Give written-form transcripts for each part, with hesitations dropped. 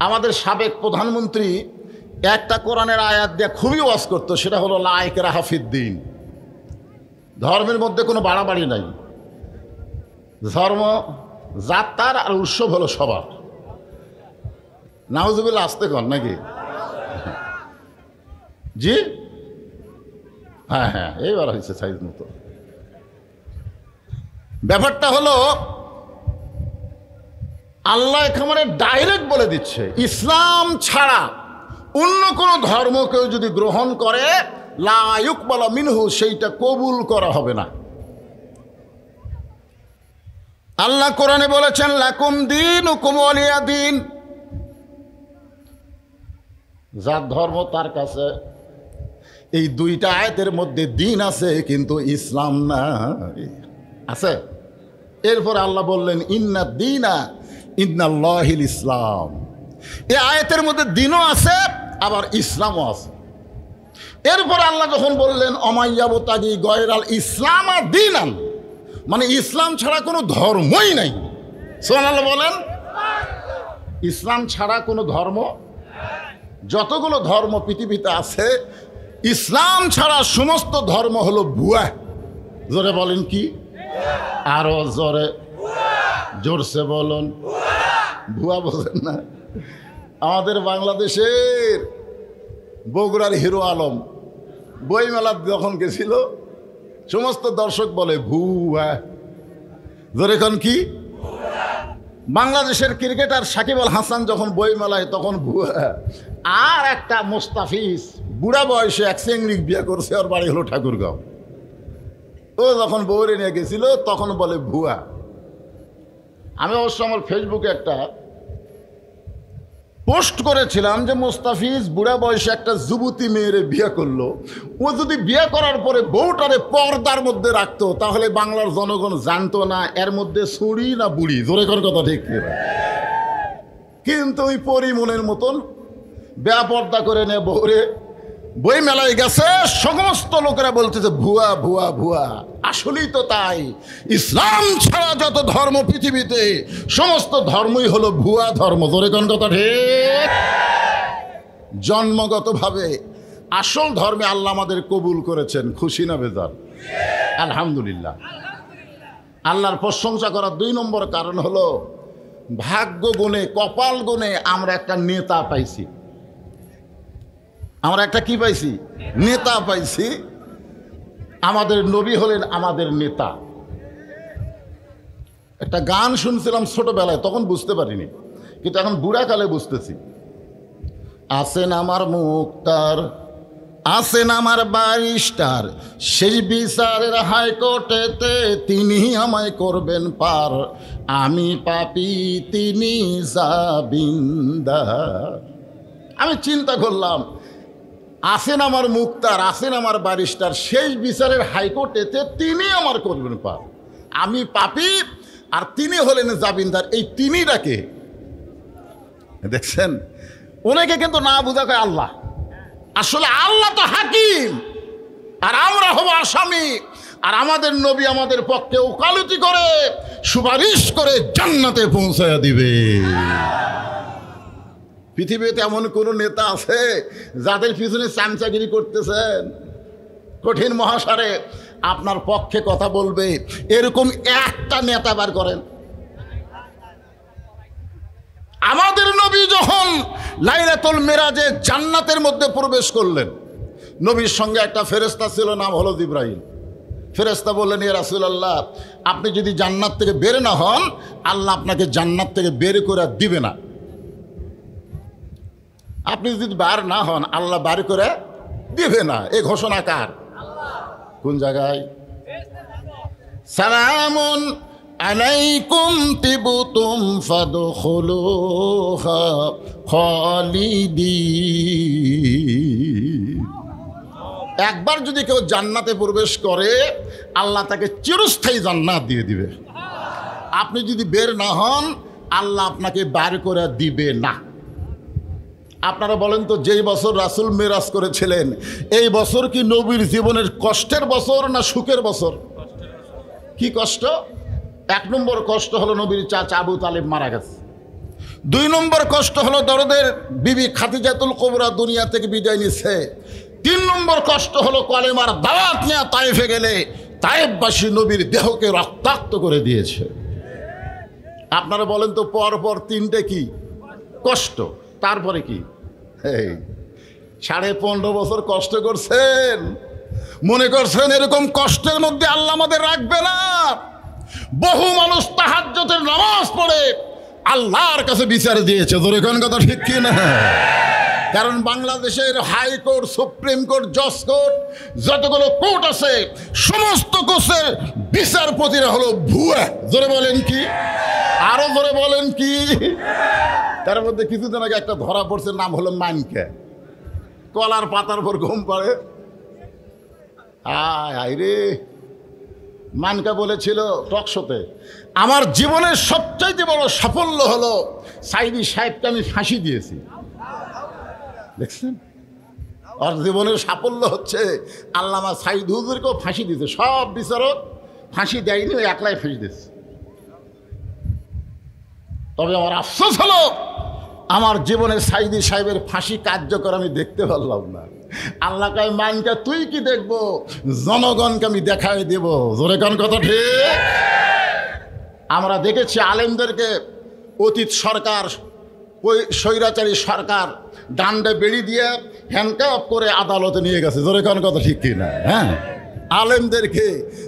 আমাদের সাবেক প্রধানমন্ত্রী একটা কোরআনের আয়াত দিয়ে খুবই ওয়াজ করতো, সেটা হলো লা ইকরাহা ফিদ্দীন। ধর্মের মধ্যে কোনো বাড়াবাড়ি নাই, ধর্ম জাত তার আর উৎসব হলো সবার। নাউজুবিল্লাহ আসতে কর নাকি? জি হ্যাঁ হ্যাঁ, এইবার হয়েছে সাইজ মতো। ব্যাপারটা হলো আল্লাহ একেবারে ডাইরেক্ট বলে দিচ্ছে, ইসলাম ছাড়া অন্য কোনো ধর্ম কেউ যদি গ্রহণ করে লা ইউকবালু মিনহু, সেইটা কবুল করা হবে না। আল্লাহ কোরআনে বলেছেন লাকুম দীনুকুম ওয়ালিয়া দীন, যার ধর্ম তার কাছে। এই দুইটা আয়াতের মধ্যে দিন আছে কিন্তু ইসলাম না আছে। এরপর আল্লাহ বললেন ইন্না দীনা ইন্নাল্লাহিল ইসলাম। এই আয়াতের মধ্যে দিনও আছে আবার ইসলামও আছে। এরপর আল্লাহ যখন বললেন অমাইয়াবতাগি গয়রাল ইসলাম আর দীনান, মানে ইসলাম ছাড়া কোনো ধর্মই নাই। সুবহানাল্লাহ বলেন। ইসলাম ছাড়া কোনো ধর্ম, যতগুলো ধর্ম পৃথিবীতে আছে ইসলাম ছাড়া সমস্ত ধর্ম হলো ভুয়া। জোরে বলেন কি? আরো জোরে, জোরসে বলুন। ভুয়া বোঝেন না? আমাদের বাংলাদেশের বগুড়ার হিরো আলম বইমেলা যখন গেছিল সমস্ত দর্শক বলে ভুয়া। জোরে কোন কি? বাংলাদেশের ক্রিকেটার সাকিব আল হাসান যখন বইমেলায় তখন ভুয়া। আর একটা মোস্তাফিজ বুড়া বয়সে এক চেংড়ি বিয়ে করছে, ওর বাড়ি হলো ঠাকুরগাঁও, ও যখন বউরে নিয়ে গেছিল তখন বলে ভুয়া। আমি অবশ্য আমার ফেসবুকে একটা পোস্ট করেছিলাম যে মোস্তাফিজ বুড়া বয়সে একটা যুবতী মেয়েরে বিয়ে করলো, ও যদি বিয়ে করার পরে বউটারে পর্দার মধ্যে রাখতো তাহলে বাংলার জনগণ জানতো না এর মধ্যে ছুরি না বুড়ি। জোরে কর কথা ঠিক কিনা? কিন্তু ওই পরিমনের মতন বেপর্দা করে নিয়ে বউরে বই মেলায় গেছে, সমস্ত লোকেরা বলতেছে ভুয়া ভুয়া ভুয়া। আসলেই তো তাই, ইসলাম ছাড়া যত ধর্ম পৃথিবীতে সমস্ত ধর্মই হলো ভুয়া ধর্ম। জোরে কোন কথা ঠিক? জন্মগতভাবে আসল ধর্মে আল্লাহ আমাদের কবুল করেছেন, খুশি না বেজার? আলহামদুলিল্লাহ। আল্লাহর প্রশংসা করার 2 নম্বর কারণ হলো ভাগ্য গুণে, কপাল গুণে আমরা একটা নেতা পাইছি। আমরা একটা কি পাইছি? নেতা পাইছি। আমাদের নবী হলেন আমাদের নেতা। একটা গান শুনছিলাম ছোটবেলায়, তখন বুঝতে পারিনি, কিন্তু এখন বুড়াকালে বুঝতেছি। আছেন আমার মুক্তার, আছেন আমার ব্যারিস্টার, শেষ বিচারের হাইকোর্টেতে তিনি আমায় করবেন পার, আমি পাপী তিনি জামিনদার। আমি চিন্তা করলাম, আছেন আমার মুক্তার, আছেন আমার ব্যারিস্টার, শেষ বিচারের হাইকোর্টেতে তিনি আমার করবেন পার, আমি পাপী আর তিনি হলেন জামিনদার। এই তিনিটাকে দেখছেন, ওনাকে কিন্তু না বুঝা কয় আল্লাহ। আসলে আল্লাহ তো হাকিম আর আমরা হব আসামি। আর আমাদের নবী আমাদের পক্ষে ওকালতি করে সুপারিশ করে জান্নাতে পৌঁছায়া দিবে। পৃথিবীতে এমন কোন নেতা আছে যাদের পিছনে চামচাগিরি করতেছেন, কঠিন মহাসারে আপনার পক্ষে কথা বলবে, এরকম একটা নেতা বার করেন। আমাদের নবী যখন লাইলাতুল মিরাজে জান্নাতের মধ্যে প্রবেশ করলেন, নবীর সঙ্গে একটা ফেরেশতা ছিল, নাম হলো জিবরাইল। ফেরেশতা বললেন, ইয়া রাসূলুল্লাহ, আপনি যদি জান্নাত থেকে বের না হন আল্লাহ আপনাকে জান্নাত থেকে বের করে দিবে না। আপনি যদি বার না হন আল্লাহ বার করে দিবে না। এই ঘোষণা কার? কোন জায়গায়? সালামুন আলাইকুম তিবতুম ফাদখুলুহা খালিদিন। একবার যদি কেউ জান্নাতে প্রবেশ করে আল্লাহ তাকে চিরস্থায়ী জান্নাত দিয়ে দিবে। আপনি যদি বের না হন আল্লাহ আপনাকে বার করে দিবে না। আপনারা বলেন তো, যেই বছর রাসূল মেরাজ করেছিলেন এই বছর কি নবীর জীবনের কষ্টের বছর না সুখের বছর? কি কষ্ট? 1 নম্বর কষ্ট হলো নবীর চাচা আবু তালেব মারা গেছে। দুই নম্বর কষ্ট হলো দরদের বিবি খাদিজাতুল কুবরা দুনিয়া থেকে বিদায় নিচ্ছে। তিন নম্বর কষ্ট হলো কলেমার দাওয়াত নিয়ে তায়েফে গেলে তায়েফবাসী নবীর দেহকে রক্তাক্ত করে দিয়েছে। আপনারা বলেন তো, পর পর তিনটে কি কষ্ট, তারপরে কি? এই 15.5 বছর কষ্ট করছেন, মনে করছেন এরকম কষ্টের মধ্যে আল্লাহ আমাদের রাখবে না? বহু মানুষ তাহাজ্জুদের নামাজ পড়ে আল্লাহর কাছে বিচার দিয়েছে। জোরে কোন কথা ঠিক কি না? কারণ বাংলাদেশের হাইকোর্ট, সুপ্রিম কোর্ট, জজ কোর্ট, যতগুলো কোর্ট আছে সমস্ত কোর্টের বিচারপতিরা হলো ভুয়া। জোরে বলেন কি? আরো জোরে বলেন কি? তার মধ্যে কিছুদিন আগে একটা ধরা পড়ছে, নাম হলো মানকা। কলার পাতার পর ঘুম পাড়ে। আয় রে, মানকা বলেছিল টকশোতে, আমার জীবনের সবচাইতে বড় সাফল্য হলো সাইদি সাহেবকে আমি ফাঁসি দিয়েছি। দেখছেন, আর জীবনের সাফল্য হচ্ছে আল্লামা সাইদ হুজুরকেও ফাঁসি দিয়েছে। সব বিচারক ফাঁসি দেয়নি, ওই একলাই ফাঁসি দিয়েছে। তবে আমার আফসোস হলো আমার জীবনে সাইদি সাহেবের ফাঁসি কার্যকর আমি দেখতে পারলাম না। আল্লাহ কয়, মানকা তুই কি দেখবো, জনগণকে আমি দেখাই দেব। জোরে কোন কথা ঠিক? আমরা দেখেছি আলেমদেরকে অতীত সরকার, ওই স্বৈরাচারী সরকার ডান্ডে বেড়ি দিয়ে হ্যান্ডকাপ করে আদালতে নিয়ে গেছে। জোরে কোন কথা ঠিক কি না? হ্যাঁ, আলেমদেরকে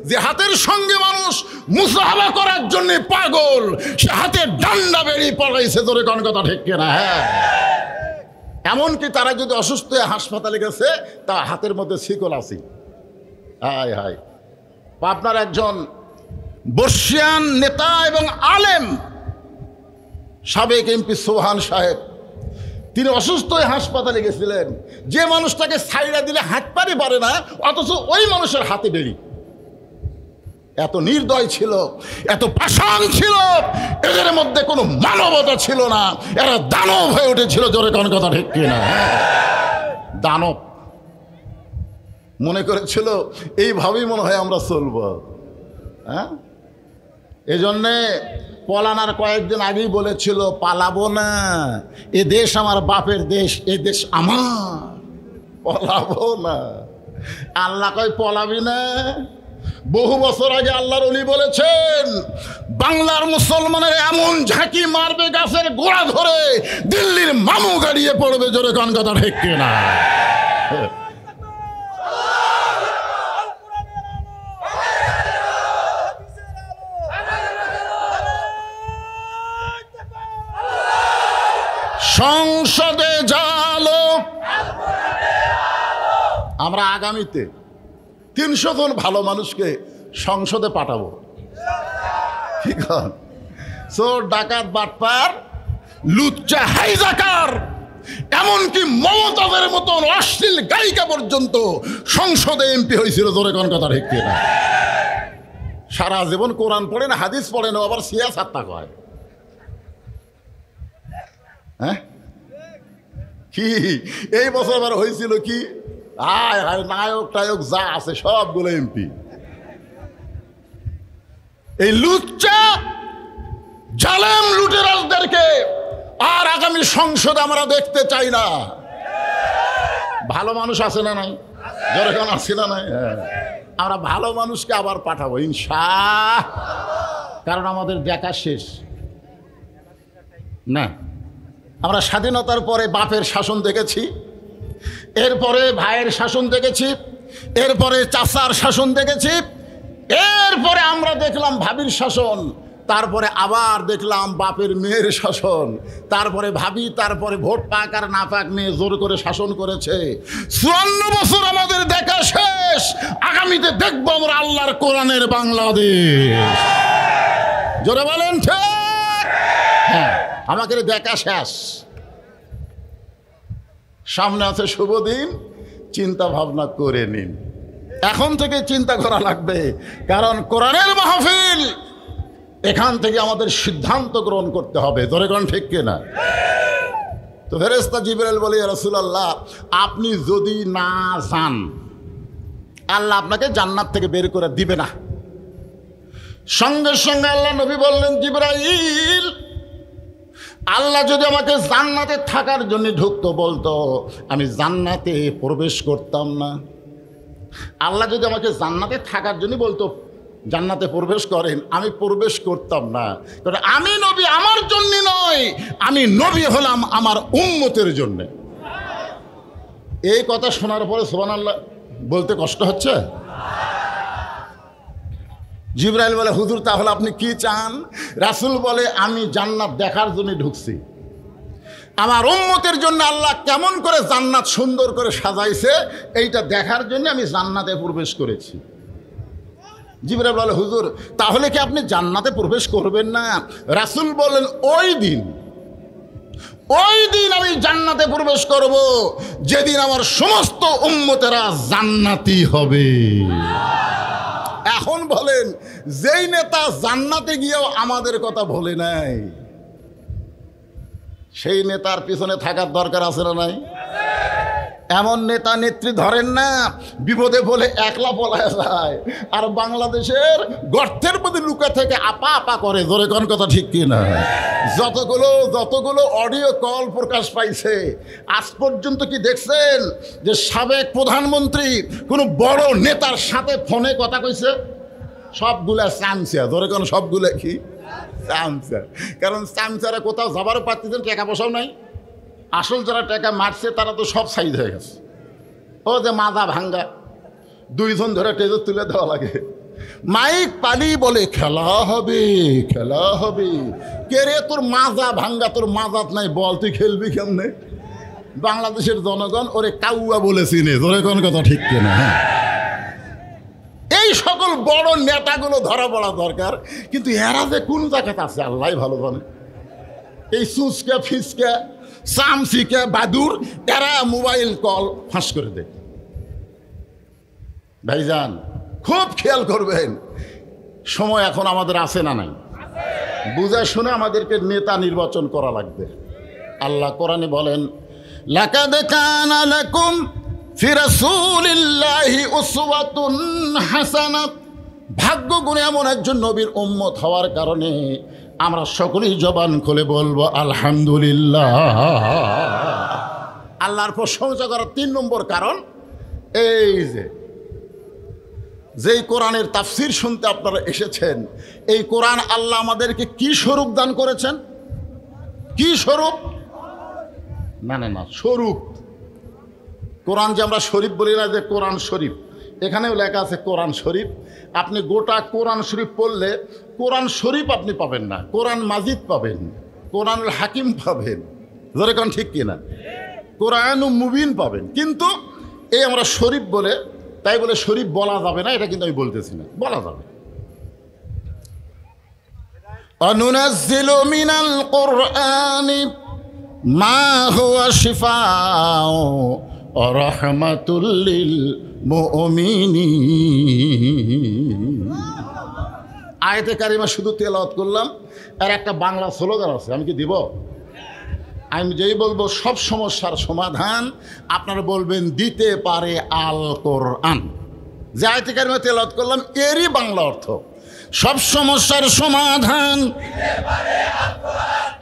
যে হাতের সঙ্গে মানুষ মুসাহাবা করার জন্য পাগল, সে হাতে ডান্ডা বেড়ি পড়াইছে। জোরে কোন কথা ঠিক কিনা? হ্যাঁ, এমনকি তারা যদি অসুস্থ হয়ে হাসপাতালে গেছে, তা হাতের মধ্যে শিকল আছে। হায় হায়, আপনার একজন বর্ষিয়ান নেতা এবং আলেম, সাবেক এমপি সোহান সাহেব, তিনি অসুস্থ হয়ে হাসপাতালে গেছিলেন। যে মানুষটাকে ছাইড়া দিলে হাঁটপারই পারে না, অথচ ওই মানুষের হাতে বেড়ি। এত নির্দয় ছিল, এত পাষাণ ছিল, এদের মধ্যে কোনো মানবতা ছিল না। এরা দানব হয়ে উঠেছিল। জোরে কোন কথা ঠিক কিনা? দানব মনে করেছিল এইভাবেই মনে হয় আমরা চলব। হ্যাঁ, এই জন্যে পলানার কয়েকদিন আগেই বলেছিল, পালাবো না, এ দেশ আমার বাপের দেশ, এ দেশ আমার, পলাবো না। আল্লাহ কয়, পলাবি না? বহু বছর আগে আল্লাহর ওলি বলেছেন, বাংলার মুসলমানের এমন ঝাঁকি মারবে গাছের গোড়া ধরে দিল্লির মামু গাড়িয়ে পড়বে। জোরে কোন কথা ঠিক কিনা? সংসদে জালো, আমরা আগামীতে 300 জন ভালো মানুষকে সংসদে পাঠাবো। ঠিক আছে? চোর, ডাকাত, বাটপার, লুচ্চা, হাইজাকার, এমনকি মমতাজের মতন অশ্লীল গায়িকা পর্যন্ত সংসদে এমপি হয়েছিল। জোরে কোন কথা ঠিক কিনা? সারা জীবন কোরআন পড়ে না, হাদিস পড়ে না, আবার সিয়াসাত্তা কয়। হ্যাঁ, কি এই বছর আবার হয়েছিল কি? আয় হায়, নায়ক টায়ক যা আছে সবগুলো এমপি। এই লুচ্চা জালেম লুটেরাজদেরকে আর আগামী সংসদে আমরা দেখতে চাই না। ভালো মানুষ আছে না নাই? জোরে কোন আছে না নাই? আমরা ভালো মানুষকে আবার পাঠাবো ইনশাআল্লাহ। কারণ আমাদের দেখা শেষ না। আমরা স্বাধীনতার পরে বাপের শাসন দেখেছি, এরপরে ভাইয়ের শাসন দেখেছি, এরপরে চাচার শাসন দেখেছি, এরপরে আমরা দেখলাম ভাবির শাসন, তারপরে আবার দেখলাম বাপের মেয়ের শাসন, তারপরে ভাবি, তারপরে ভোট পাক আর না পাক মেয়ে জোর করে শাসন করেছে। 54 বছর আমাদের দেখা শেষ। আগামীতে দেখবো আমরা আল্লাহর কোরআনের বাংলাদেশ। জোরে বলেন ঠিক? হ্যাঁ, আমাকে দেখা শেষ। সামনে আছে শুভ দিন, চিন্তা ভাবনা করে নিন। এখন থেকে চিন্তা করা লাগবে, কারণ কোরআনের মাহফিল, এখান থেকে আমাদের সিদ্ধান্ত গ্রহণ করতে হবে। ধরে কোন ঠিক কিনা? তো ফেরেশতা জিবরাইল বলে, ইয়া রাসূলুল্লাহ, আপনি যদি না যান, আল্লাহ আপনাকে জান্নাত থেকে বের করে দিবে না। সঙ্গে সঙ্গে আল্লাহ নবী বললেন, জিবরাইল, আল্লাহ যদি আমাকে জান্নাতে থাকার জন্য ঢুকতো বলতো, আমি জান্নাতে প্রবেশ করতাম না। আল্লাহ যদি আমাকে জান্নাতে থাকার জন্য বলতো জান্নাতে প্রবেশ করেন, আমি প্রবেশ করতাম না। কারণ আমি নবী আমার জন্য নয়, আমি নবী হলাম আমার উম্মতের জন্যে। এই কথা শোনার পরে সুবহানাল্লাহ বলতে কষ্ট হচ্ছে। জিবরাইল বলে, হুজুর তাহলে আপনি কি চান? রাসূল বলে, আমি জান্নাত দেখার জন্য ঢুকছি। আমার উম্মতের জন্য আল্লাহ কেমন করে জান্নাত সুন্দর করে সাজাইছে এইটা দেখার জন্য আমি জান্নাতে প্রবেশ করেছি। জিবরাইল বলে, হুজুর তাহলে কি আপনি জান্নাতে প্রবেশ করবেন না? রাসূল বলেন, ওই দিন আমি জান্নাতে প্রবেশ করব যেদিন আমার সমস্ত উম্মতেরা জান্নাতি হবে। এখন বলেন, যেই নেতা জান্নাতে গিয়েও আমাদের কথা বলে নাই, সেই নেতার পিছনে থাকার দরকার আছে না নাই? এমন নেতা নেত্রী ধরেন না, বিপদে বলে একলা পলায় যায়, আর বাংলাদেশের গর্তের মধ্যে লুকা থেকে আপা আপা করে। জোরে কোন কথা ঠিক কিনা? যতগুলো অডিও কল প্রকাশ পাইছে, আজ পর্যন্ত কি দেখছেন যে সাবেক প্রধানমন্ত্রী কোনো বড় নেতার সাথে ফোনে কথা কইছে? সবগুলা চামচা। জোরে কোন সবগুলা কি চামচা? কারণ চামচারা কোথাও যাবারও পারতেছেন, টাকা পয়সাও নাই। আসল যারা টাকা মারছে তারা তো সব সাইজ হয়ে গেছে। ও যে মাজা ভাঙ্গা, দুইজন ধরে টেজে তুলে দেওয়া লাগে, মাইক পালি বলে খেলা হবে খেলা হবে। কে রে তোর মাজা ভাঙ্গা, তোর মাজাত নাই, বল তুই খেলবি কেমনে? বাংলাদেশের জনগণ ওরে কাউয়া বলে চিনে। ধরে কোন কথা ঠিক কিনা? হ্যাঁ, এই সকল বড় নেতাগুলো ধরা পড়া দরকার। কিন্তু এরা যে কোন জায়গাতে আছে আল্লাহ ভালো জানে। এই সুচকা ফিসকা চামচিকা বাদুর এরা মোবাইল কল ফাঁস করে দেয়। ভাইজান খুব খেয়াল করবেন, সময় এখন আমাদের আছে না নাই? বুঝে শুনে আমাদেরকে নেতা নির্বাচন করা লাগবে। আল্লাহ কোরআনে বলেন, লাকাদ কানা লাকুম ফি রাসূলিল্লাহি উসওয়াতুন হাসানাত। ভাগ্য গুণে এমন একজন নবীর উম্মত হওয়ার কারণে আমরা সকলেই জবান খুলে বলবো আলহামদুলিল্লাহ। আল্লাহর প্রশংসা করার 3 নম্বর কারণ এই যেই কোরআনের তাফসীর শুনতে আপনারা এসেছেন, এই কোরআন আল্লাহ আমাদেরকে কি স্বরূপ দান করেছেন? কি স্বরূপ? না স্বরূপ। কোরআন যে আমরা শরীফ বলি না, যে কোরআন শরীফ, এখানেও লেখা আছে কোরআন শরীফ। আপনি গোটা কোরআন শরীফ পড়লে কোরআন শরীফ আপনি পাবেন না, কোরআন মাজিদ পাবেন, কোরআনুল হাকিম পাবেন। ধরে কোন ঠিক কিনা? কোরআনুল মুবিন পাবেন। কিন্তু এই আমরা শরীফ বলে, তাই বলে শরীফ বলা যাবে না, এটা কিন্তু আমি বলতেছি না, বলা যাবে। অনুনাজ্জিলু মিনাল কুরআনি মা হুয়া শিফাউ ওয়া রাহমাতুল লিল মুমিনিন। আয়াতে কারিমা শুধু তেলাওয়াত করলাম, আর একটা বাংলা স্লোগান আছে, আমি কি দিব? আমি যেই বলবো সব সমস্যার সমাধান, আপনারা বলবেন দিতে পারে আল কোরআন। যে আয়াতে কারিমা তেলাওয়াত করলাম এরই বাংলা অর্থ সব সমস্যার সমাধান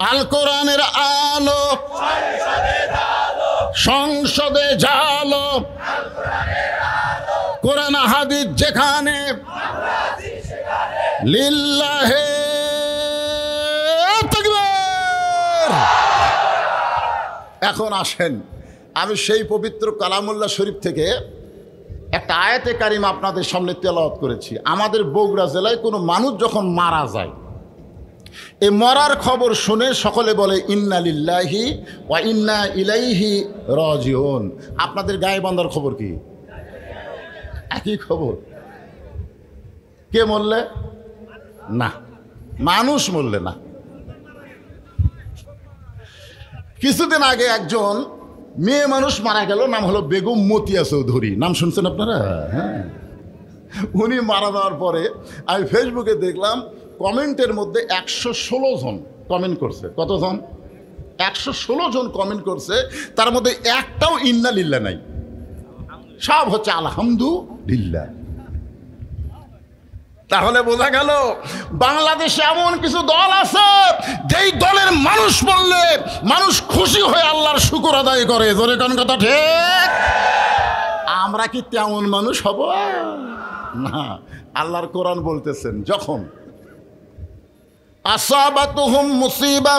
আল কোরআনের আলো, সংসদে জালো, কোরআন হাদিস যেখানে, লিল্লাহে তাকবীর। এখন আসেন, আমি সেই পবিত্র কালামুল্লাহ শরীফ থেকে একটা আয়াতে কারিমা আপনাদের সামনে তেলাওয়াত করেছি। আমাদের বগুড়া জেলায় কোনো মানুষ যখন মারা যায়, এই মরার খবর শুনে সকলে বলে ইন্না লিল্লাহি ওয়া ইন্না ইলাইহি রাজিউন। আপনাদের গায়েবান্ধার খবর কি? একই খবর। কে মরলে? না, মানুষ মরলে না। কিছুদিন আগে একজন মেয়ে মানুষ মারা গেল, নাম হলো বেগম মতিয়া চৌধুরী। নাম শুনছেন আপনারা? হ্যাঁ, উনি মারা যাওয়ার পরে আমি ফেসবুকে দেখলাম কমেন্টের মধ্যে 116 জন কমেন্ট করছে। কতজন? 116 জন কমেন্ট করছে। তার মধ্যে একটাও ইন্না লিল্লাহ নাই, সব হচ্ছে আলহামদুলিল্লাহ। তাহলে বোঝা গেল বাংলাদেশে এমন কিছু দল আছে যেই দলের মানুষ বললে মানুষ খুশি হয়ে আল্লাহর শুকর আদায় করে। জোরে কোন কথা ঠিক? আমরা কি তেমন মানুষ হব না? আল্লাহর কোরআন বলতেছেন, যখন আসাবাতুহুম মুসিবা,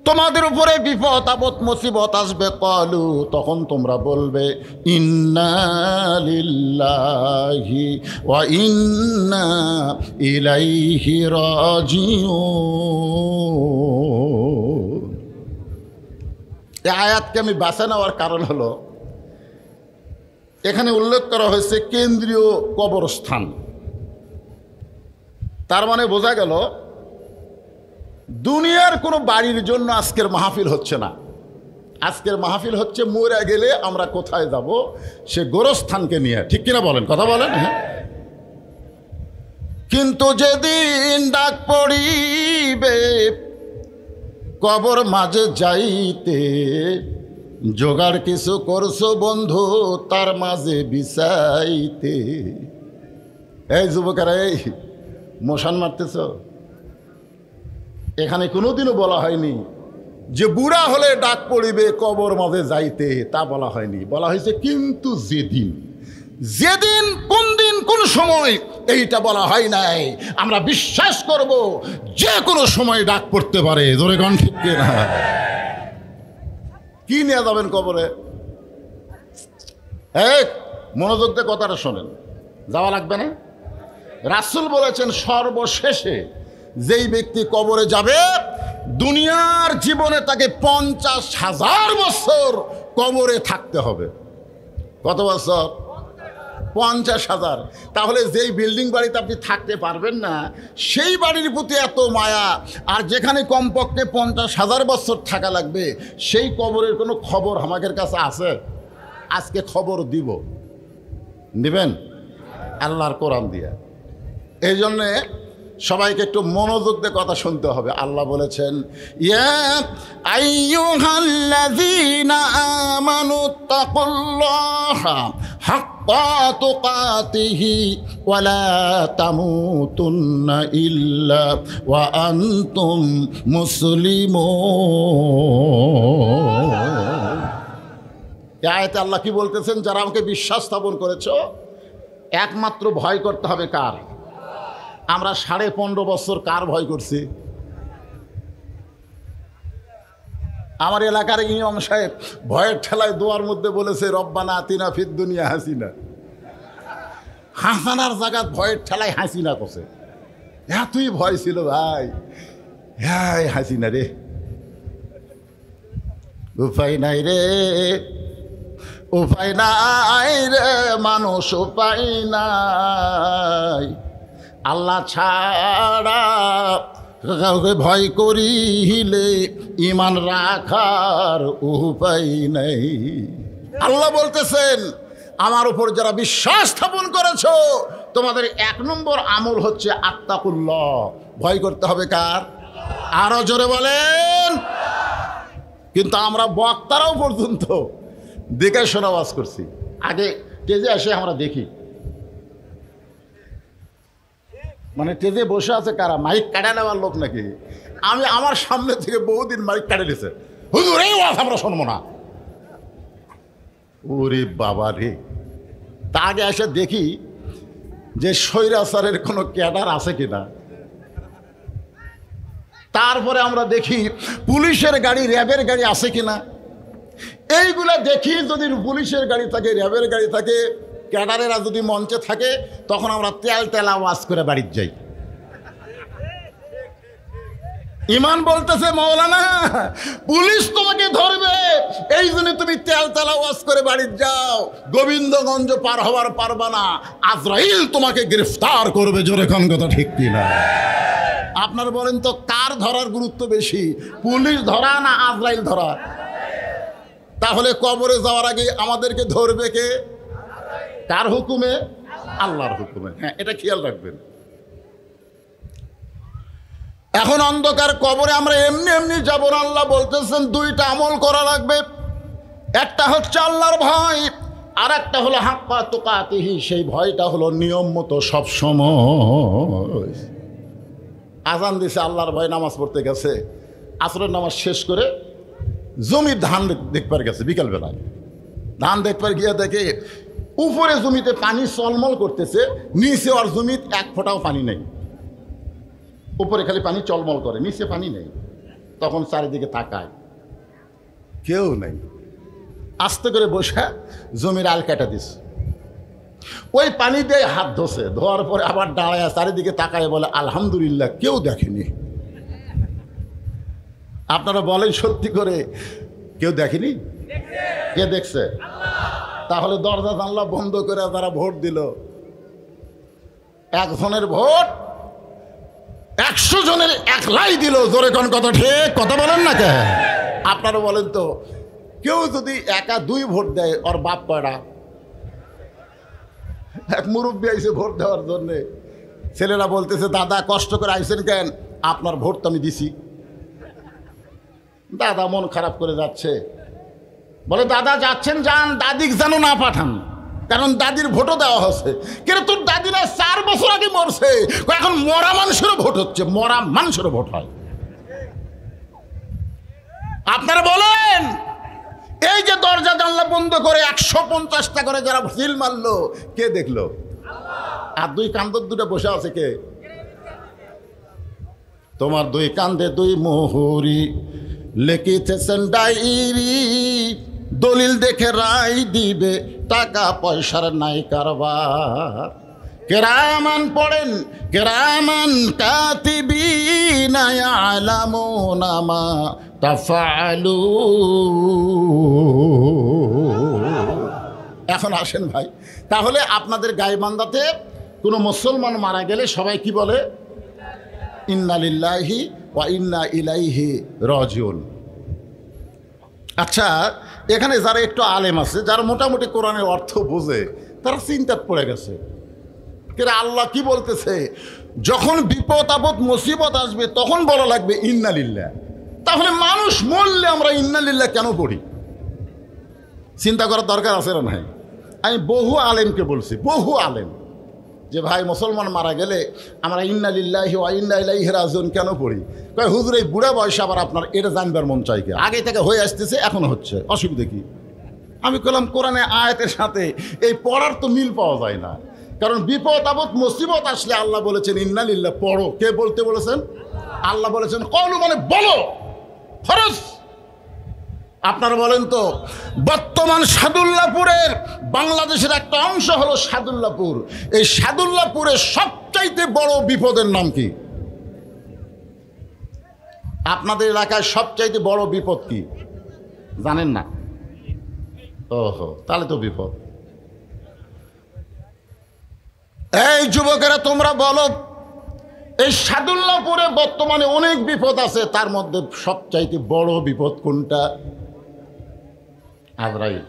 তোমাদের উপরে বিপদ আপদ মুসিবত আসবে, ক্বালু, তখন তোমরা বলবে ইন্না লিল্লাহি ওয়া ইন্না ইলাইহি রাজিউন। এই আয়াতকে আমি বাছা নেওয়ার কারণ হলো, এখানে উল্লেখ করা হয়েছে কেন্দ্রীয় কবরস্থান। তার মানে বোঝা গেল দুনিয়ার কোনো বাড়ির জন্য আজকের মাহফিল হচ্ছে না। আজকের মাহফিল হচ্ছে মরে গেলে আমরা কোথায় যাব সে গোরস্থানকে নিয়ে। ঠিক কিনা বলেন? কথা বলেন। হ্যাঁ, কিন্তু যেদিন ডাক পড়িবে কবর মাঝে যাইতে, জোগাড় কিছু করছো বন্ধু তার মাঝে বিছাইতে। এই যুবকেরা, এই মশান মারতেছ, এখানে কোনোদিনও বলা হয়নি যে বুড়া হলে ডাক পড়িবে কবর মাঝে যাইতে, তা বলা হয়নি। বলা হয়েছে কিন্তু যেদিন, যেদিন, কোন দিন, কোন সময়, এইটা বলা হয় নাই। আমরা বিশ্বাস করব যে কোনো সময় ডাক পড়তে পারে। জোরে কোন ঠিক না? কি নিয়ে যাবেন কবরে? এক মনোযোগ দিয়ে কথাটা শোনেন, যাওয়া লাগবে না। রাসূল বলেছেন সর্বশেষে যেই ব্যক্তি কবরে যাবে, দুনিয়ার জীবনে তাকে 50,000 বছর কবরে থাকতে হবে। কত বছর? 50,000। তাহলে যেই বিল্ডিং বাড়িতে আপনি থাকতে পারবেন না, সেই বাড়ির প্রতি এত মায়া, আর যেখানে কমপক্ষে 50,000 বছর থাকা লাগবে, সেই কবরের কোনো খবর আমাদের কাছে আছে? আজকে খবর দিব, নেবেন আল্লাহর কোরআন দিয়ে। এই জন্যে সবাইকে একটু মনোযোগ দিয়ে কথা শুনতে হবে। আল্লাহ বলেছেন, ইয়া আইয়ুহাল্লাযীনা আমানু তাকুল্লাহা হাক্কা তুকাতিহি ওয়া লা তামুতুন্না ইল্লা ওয়া আনতুম মুসলিমুন। এই আয়াতে আল্লাহ কি বলতেছেন? যারা আমাকে বিশ্বাস স্থাপন করেছো, একমাত্র ভয় করতে হবে কার? আমরা 15.5 বছর কার ভয় করছি? আমার এলাকার ইমাম সাহেব ভয়ের ঠেলায় দোয়ার মধ্যে বলেছে রব্বানা আতিনা ফিদ দুনিয়া হাসিনা। হাসানার জায়গায় ভয়ের ঠেলায় হাসিনা করছে। এতই ভয় ছিল ভাই। হ্যাঁ, হাসিনা রে, উপায় নাই রে, উপায় নাই রে মানুষ, উপায় নাই। আল্লাহ ছাড়া কাউকে ভয় করিলে ঈমান রাখার উপায় নেই। আল্লাহ বলতেছেন, আমার উপর যারা বিশ্বাস স্থাপন করেছো, তোমাদের 1 নম্বর আমল হচ্ছে আত্তাকুল্লাহ, ভয় করতে হবে কার? আরো জোরে বলেন। কিন্তু আমরা বক্তারাও পর্যন্ত দেখে শোনা ওয়াজ করছি। আগে স্টেজে এসে আমরা দেখি, মানে স্টেজে বসে আছে কারা? মাইক কাটা নেওয়ার লোক নাকি? আমি আমার সামনে থেকে বহুদিন মাইক কাটে দিয়েছে, হুজুর এই ওয়াজ আমরা শুনবো না। ওরে বাবা রে! তা আগে এসে দেখি যে স্বৈরাচারের কোনো ক্যাডার আছে কিনা। তারপরে আমরা দেখি পুলিশের গাড়ি, র্যাবের গাড়ি আছে কিনা। এইগুলা দেখি, যদি পুলিশের গাড়ি থাকে, র্যাবের গাড়ি থাকে, ক্যাডারেরা যদি মঞ্চে থাকে, তখন আমরা তেল আওয়াজ করে বাড়ির যাই। ইমান বলতেছে, মৌলানা পুলিশ তোমাকে ধরবে, এই জন্য তুমি তেল আওয়াজ করে বাড়ির যাও। গোবিন্দগঞ্জ পার হওয়ার পারবা না, আজরাইল তোমাকে গ্রেফতার করবে। জোরে কোন কথা ঠিক কিনা? আপনার বলেন তো, কার ধরার গুরুত্ব বেশি, পুলিশ ধরা না আজরাইল ধরা? তাহলে কবরে যাওয়ার আগে আমাদেরকে ধরবে কে? কার হুকুমে? আল্লাহর হুকুমে। হ্যাঁ, এটা খেয়াল রাখবেন। এখন অন্ধকার কবরে আমরা এমনি এমনি যাব না। আল্লাহ বলতেছেন 2টা আমল করা লাগবে। একটা হচ্ছে আল্লাহর ভয়, আর একটা হলো হাক্কা তুকাতিহি, সেই ভয়টা হলো নিয়ম মতো সবসময়। আজান দিছে, আল্লাহর ভয় নামাজ পড়তে গেছে, আসরের নামাজ শেষ করে জমির ধান দেখবার গেছে বিকালবেলায়। ধান দেখবার গিয়ে দেখে উপরে জমিতে পানি চলমল করতেছে, নিচে আর জমিতে এক ফোঁটাও পানি নেই। উপরে খালি পানি চলমল করে, নিচে পানি নেই। তখন চারিদিকে তাকায়, কেউ নেই। আস্তে করে বসে জমির আল কাটা দিস, ওই পানি দিয়ে হাত ধোছে, ধোয়ার পরে আবার দাঁড়ায় চারিদিকে তাকায় বলে আলহামদুলিল্লাহ, কেউ দেখেনি। আপনারা বলেন সত্যি করে কেউ দেখেনি? কে দেখছে? তাহলে দরজা জানলা বন্ধ করে তারা ভোট দিল। একজনের ভোট 100 জনের একলাই দিল। জোরে কোন কথা ঠিক কথা বলেন না কে? আপনারা বলেন তো, কেউ যদি একা 2 ভোট দেয়, ওর বাপ কয়টা? এক মুরব্বী আইসে ভোট দেওয়ার জন্যে, ছেলেরা বলতেছে দাদা কষ্ট করে আইসেন কেন? আপনার ভোট তো আমি দিছি। দাদা মন খারাপ করে যাচ্ছে, বলে দাদা যাচ্ছেন যান, দাদিক যেন না পাঠান, কারণ দাদির ভোটও দেওয়া হচ্ছে। কিন্তু তোর দাদিরা 4 বছর আগে মরছে, এখন মরা মানুষেরও ভোট হচ্ছে, মরা মানুষেরও ভোট হয়। আপনারা বলেন, এই যে দরজা জানলা বন্ধ করে 150টা করে যারা সিল মারলো, কে দেখলো? আর 2 কান্দর দুটো বসে আছে কে? তোমার 2 কান্দে 2 মোহরি লিখিতেছেন ডায়েরি, দলিল দেখে রায় দিবে, টাকা পয়সার নাই কারবার। কেরামান পড়েন, কেরামান কাতিবিনা ইয়ালামুনা মা তাফআলু। এখন আসেন ভাই, তাহলে আপনাদের গাইবান্ধাতে কোনো মুসলমান মারা গেলে সবাই কি বলে? ইন্না লিল্লাহি ওয়া ইন্না ইলাইহি রাজিউন। আচ্ছা, এখানে যারা একটু আলেম আছে, যারা মোটামুটি কোরআনের অর্থ বোঝে, তারা চিন্তাত পড়ে গেছে। কিন্তু আল্লাহ কি বলতেছে? যখন বিপদ আপদ মুসিবত আসবে তখন বলা লাগবে ইন্না লিল্লাহ। তাহলে মানুষ মরলে আমরা ইন্না লিল্লাহ কেন পড়ি? চিন্তা করার দরকার আছে না নাই? আমি বহু আলেমকে বলছি, বহু আলেম, যে ভাই মুসলমান মারা গেলে আমরা ইন্না লিল্লাহি ওয়া ইন্না ইলাইহি রাজিউন কেন পড়ি? কয় হুজুর এই বুড়া বয়সে আবার আপনার এটা জানবার মন চাই, আগে থেকে হয়ে আসতেছে, এখনো হচ্ছে, অসুবিধা কি? আমি বললাম কোরআনে আয়াতের সাথে এই পড়ার তো মিল পাওয়া যায় না, কারণ বিপদ আপদ মুসিবত আসলে আল্লাহ বলেছেন ইন্না লিল্লাহ পড়ো। কে বলতে বলেছেন? আল্লাহ বলেছেন কওলু মানে বলো, ফরজ। আপনারা বলেন তো, বর্তমান সাদুল্লাপুরের বাংলাদেশের একটা অংশ হলো সাদুল্লাপুর। এই সাদুল্লাপুরের সবচাইতে বড় বিপদের নাম কি? আপনাদের এলাকায় সবচাইতে বড় বিপদ কি জানেন না? ওহো, তাহলে তো বিপদ। এই যুবকেরা তোমরা বলো, এই সাদুল্লাপুরে বর্তমানে অনেক বিপদ আছে, তার মধ্যে সবচাইতে বড় বিপদ কোনটা? আজরাইল।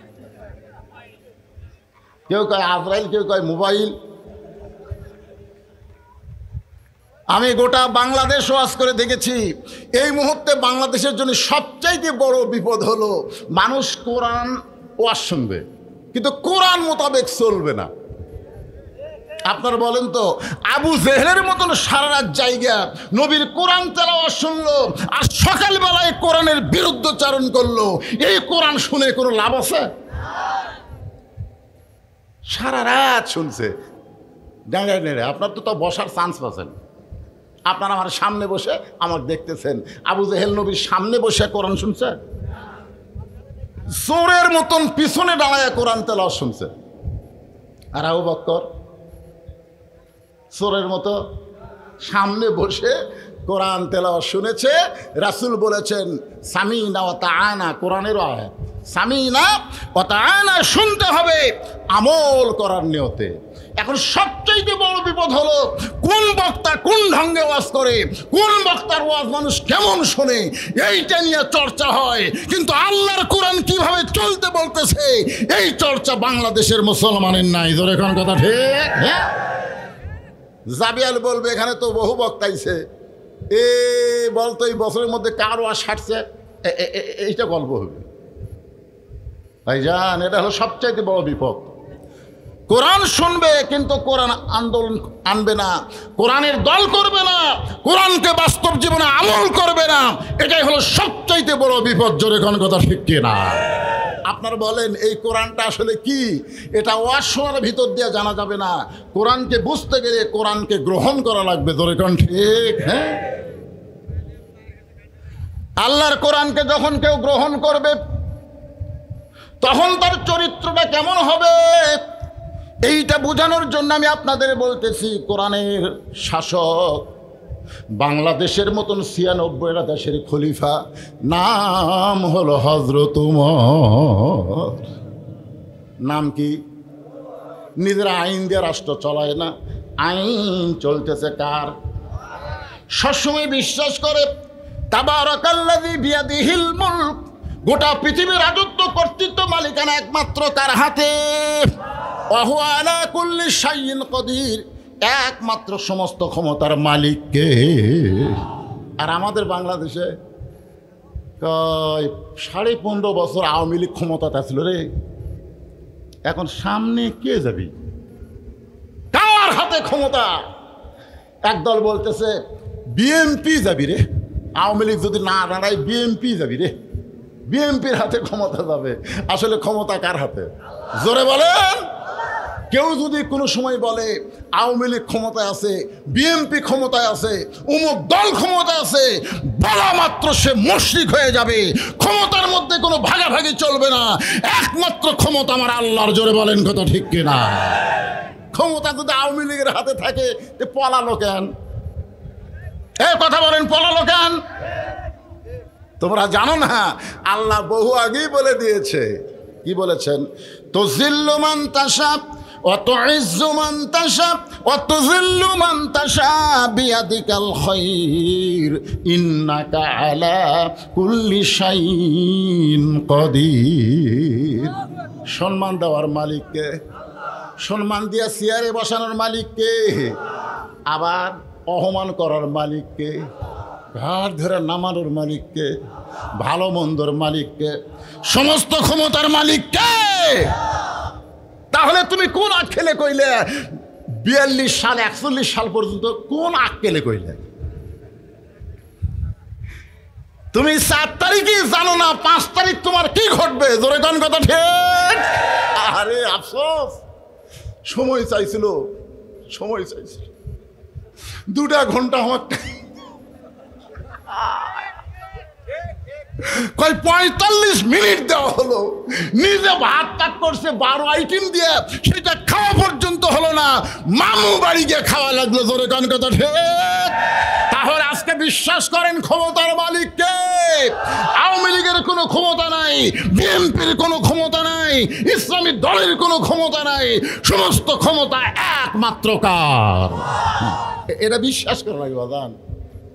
কেউ কয় আজরাইল, কেউ কয় মোবাইল। আমি গোটা বাংলাদেশ ওয়াজ করে দেখেছি, এই মুহূর্তে বাংলাদেশের জন্য সবচাইতে বড় বিপদ হলো মানুষ কোরআন ওয়াজ শুনবে, কিন্তু কোরআন মোতাবেক চলবে না। আপনারা বলেন তো, আবু জেহেলের মতন সারা রাত জায়গা নবীর কোরআন তেলাওয়াত শুনলো, আর সকালবেলায় কোরআনের বিরুদ্ধচারণ করলো, এই কোরআন শুনে কোনো লাভ আছে? সারা রাত শুনছে ডাঙায় নেড়ে। আপনার তো বসার চান্স পাচ্ছেন, আপনারা আমার সামনে বসে আমার দেখতেছেন। আবু জেহেল নবীর সামনে বসে কোরআন শুনছে? চোরের মতন পিছনে দাঁড়ায় কোরআন তেলাওয়াত শুনছে। আর আবু বকর চোরের মতো সামনে বসে কোরআন তেলাওয়াত শুনেছে। রাসূল বলেছেন সামিনা ওয়া তাআনা, কোরআনের আয়াত, সামিনা ওয়া তাআনা শুনতে হবে আমল করার নিয়তে। এখন সবচেয়ে বড় বিপদ হলো কোন বক্তা কোন ঢঙ্গে ওয়াজ করে, কোন বক্তার ওয়াজ মানুষ কেমন শোনে, এইটা নিয়ে চর্চা হয়, কিন্তু আল্লাহর কোরআন কিভাবে চলতে বলতেছে এই চর্চা বাংলাদেশের মুসলমানের নাই। ধরে এখন কথা ঠিক? হ্যাঁ, জাবিয়াল বলবে এখানে তো বহু বক্তাইছে, এ বলতো এই বছরের মধ্যে কার ওয়াজ সারছে, এইটা গল্প হবে। ভাইজান, এটা হলো সবচাইতে বড় বিপদ। কোরআন শুনবে কিন্তু কোরআন আন্দোলন আনবে না, কোরআনের দল করবে না, কোরআনকে বাস্তব জীবনে আমল করবে না, এটাই হলো সবচাইতে বড় বিপদ। জোরে কোন কথা ঠিক কিনা? আপনারা বলেন এই কোরআনটা আসলে কি? এটা ওয়াজ শোনার ভিতর দিয়ে জানা যাবে না, কোরআনকে বুঝতে গেলে কোরআনকে গ্রহণ করা লাগবে। জোরে কোন ঠিক? হ্যাঁ, আল্লাহর কোরআনকে যখন কেউ গ্রহণ করবে তখন তার চরিত্রটা কেমন হবে এইটা বোঝানোর জন্য আমি আপনাদের বলতেছি, কোরআনের শাসক বাংলাদেশের মতন ৯৬টা দেশের খলিফা, নাম হলো হযরত উমর। নাম কি? নিজেরা আইন দিয়ে রাষ্ট্র চলায় না, আইন চলতেছে কার? সবসময় বিশ্বাস করে তাবারাকাল্লাযী বিয়াদিহিল মুলক, গোটা পৃথিবীর রাজত্ব কর্তৃত্ব মালিকানা একমাত্র তার হাতে। ওয়া হুয়া আলা কুল্লি শাইইন কদির, একমাত্র সমস্ত ক্ষমতার মালিককে। আর আমাদের বাংলাদেশে ১৫.৫ বছর আওয়ামী লীগ ক্ষমতাতে ছিল রে, এখন সামনে কে যাবি? কার হাতে ক্ষমতা? একদল বলতেছে বিএনপি যাবি রে, আওয়ামী লীগ যদি না দাঁড়ায় বিএনপি যাবি রে, বিএনপির হাতে ক্ষমতা যাবে। আসলে ক্ষমতা কার হাতে? জোরে বলেন। কেউ যদি কোনো সময় বলে আওয়ামী লীগ ক্ষমতায় আছে, বিএনপি ক্ষমতায় আছে, অমুক দল ক্ষমতায় আছে, বলা মাত্র সে মুশরিক হয়ে যাবে। ক্ষমতার মধ্যে কোনো ভাগাভাগি চলবে না, একমাত্র ক্ষমতা আমার আল্লাহর। জোরে বলেন কথা ঠিক কিনা? ক্ষমতা যদি আওয়ামী লীগের হাতে থাকে তে পলালো কেন? কথা বলেন, পলালো কেন? তোমরা জানো না, আল্লাহ বহু আগেই বলে দিয়েছে। কি বলেছেন? তুযিল্লু মান তাশা ওয়া তুইজ্জু মান তাশা ওয়া তুযিল্লু মান তাশা বিয়াদিকাল খায়র ইন্নাকা আলা কুল্লি শাইইন কাদির। সম্মান দেওয়ার মালিককে, সম্মান দিয়া চেয়ারে বসানোর মালিককে, আবার অপমান করার মালিককে, ঘাড় ধরে নামানোর মালিককে, ভালো মন্দর মালিককে, সমস্ত ক্ষমতার মালিককে। তাহলে তুমি কোন আক্কেলে কইলে ৪২ সাল ৪১ সাল পর্যন্ত কোন আক্কেলে কইলে? তুমি ৪ তারিখই জানো না ৫ তারিখ তোমার কি ঘটবে। জোরে কোন কথা ঠিক? আরে আফসোস, সময় চাইছিল, সময় চাইছিল ২টা ঘন্টা আমার ৪৫ মিনিট দেওয়া হলো, নিজে ভাত তাক করছে ১২ আইটেম দিয়ে, সেটা খাওয়া পর্যন্ত হলো না, মামু বাড়ি গিয়ে খাওয়া লাগলো। জোরে কোন কথা ঠিক? তাহলে আজকে বিশ্বাস করেন ক্ষমতার মালিককে? আওয়ামী লীগের কোনো ক্ষমতা নাই, বিএনপির কোনো ক্ষমতা নাই, ইসলামী দলের কোনো ক্ষমতা নাই, সমস্ত ক্ষমতা একমাত্র কার? এটা বিশ্বাস করা লাগবে। বাদান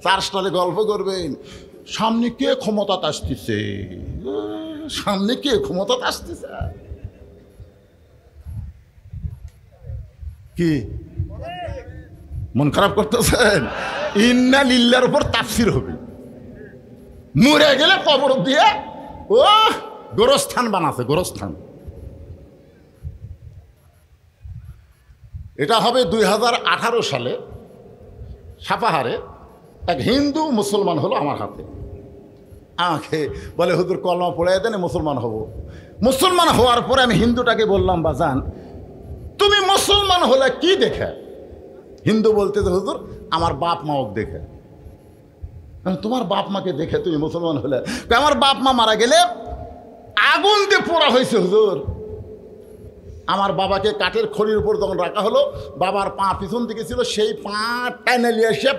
৪ সালে গল্প করবেন, সামনে কে ক্ষমতা আসতেছে, সামনে কে ক্ষমতা আসতেছে। কি মন খারাপ করতেছেন? ইন্না লিল্লাহর উপর তাফসীর হবে, মরে গেলে কবর দিয়ে ও গোরস্থান বানাছে, গোরস্থান। এটা হবে ২০১৮ সালে সাপাহারে এক হিন্দু মুসলমান হলো আমার হাতে, আমাকে বলে হুজুর কলমা পড়ে দেন, মুসলমান হব। মুসলমান হওয়ার পরে আমি হিন্দুটাকে বললাম, বাজান তুমি মুসলমান হলে কি দেখে? হিন্দু বলতে যে হুজুর আমার বাপ মাও দেখে। তোমার বাপ মাকে দেখে তুমি মুসলমান হলে? আমার বাপ মা মারা গেলে আগুন দিয়ে পোড়া হয়েছে হুজুর। আমার বাবাকে কাঠের খড়ির উপর যখন রাখা হলো, বাবার পা পিছন দিকে ছিল, সেই পা টেনে নিয়ে এসে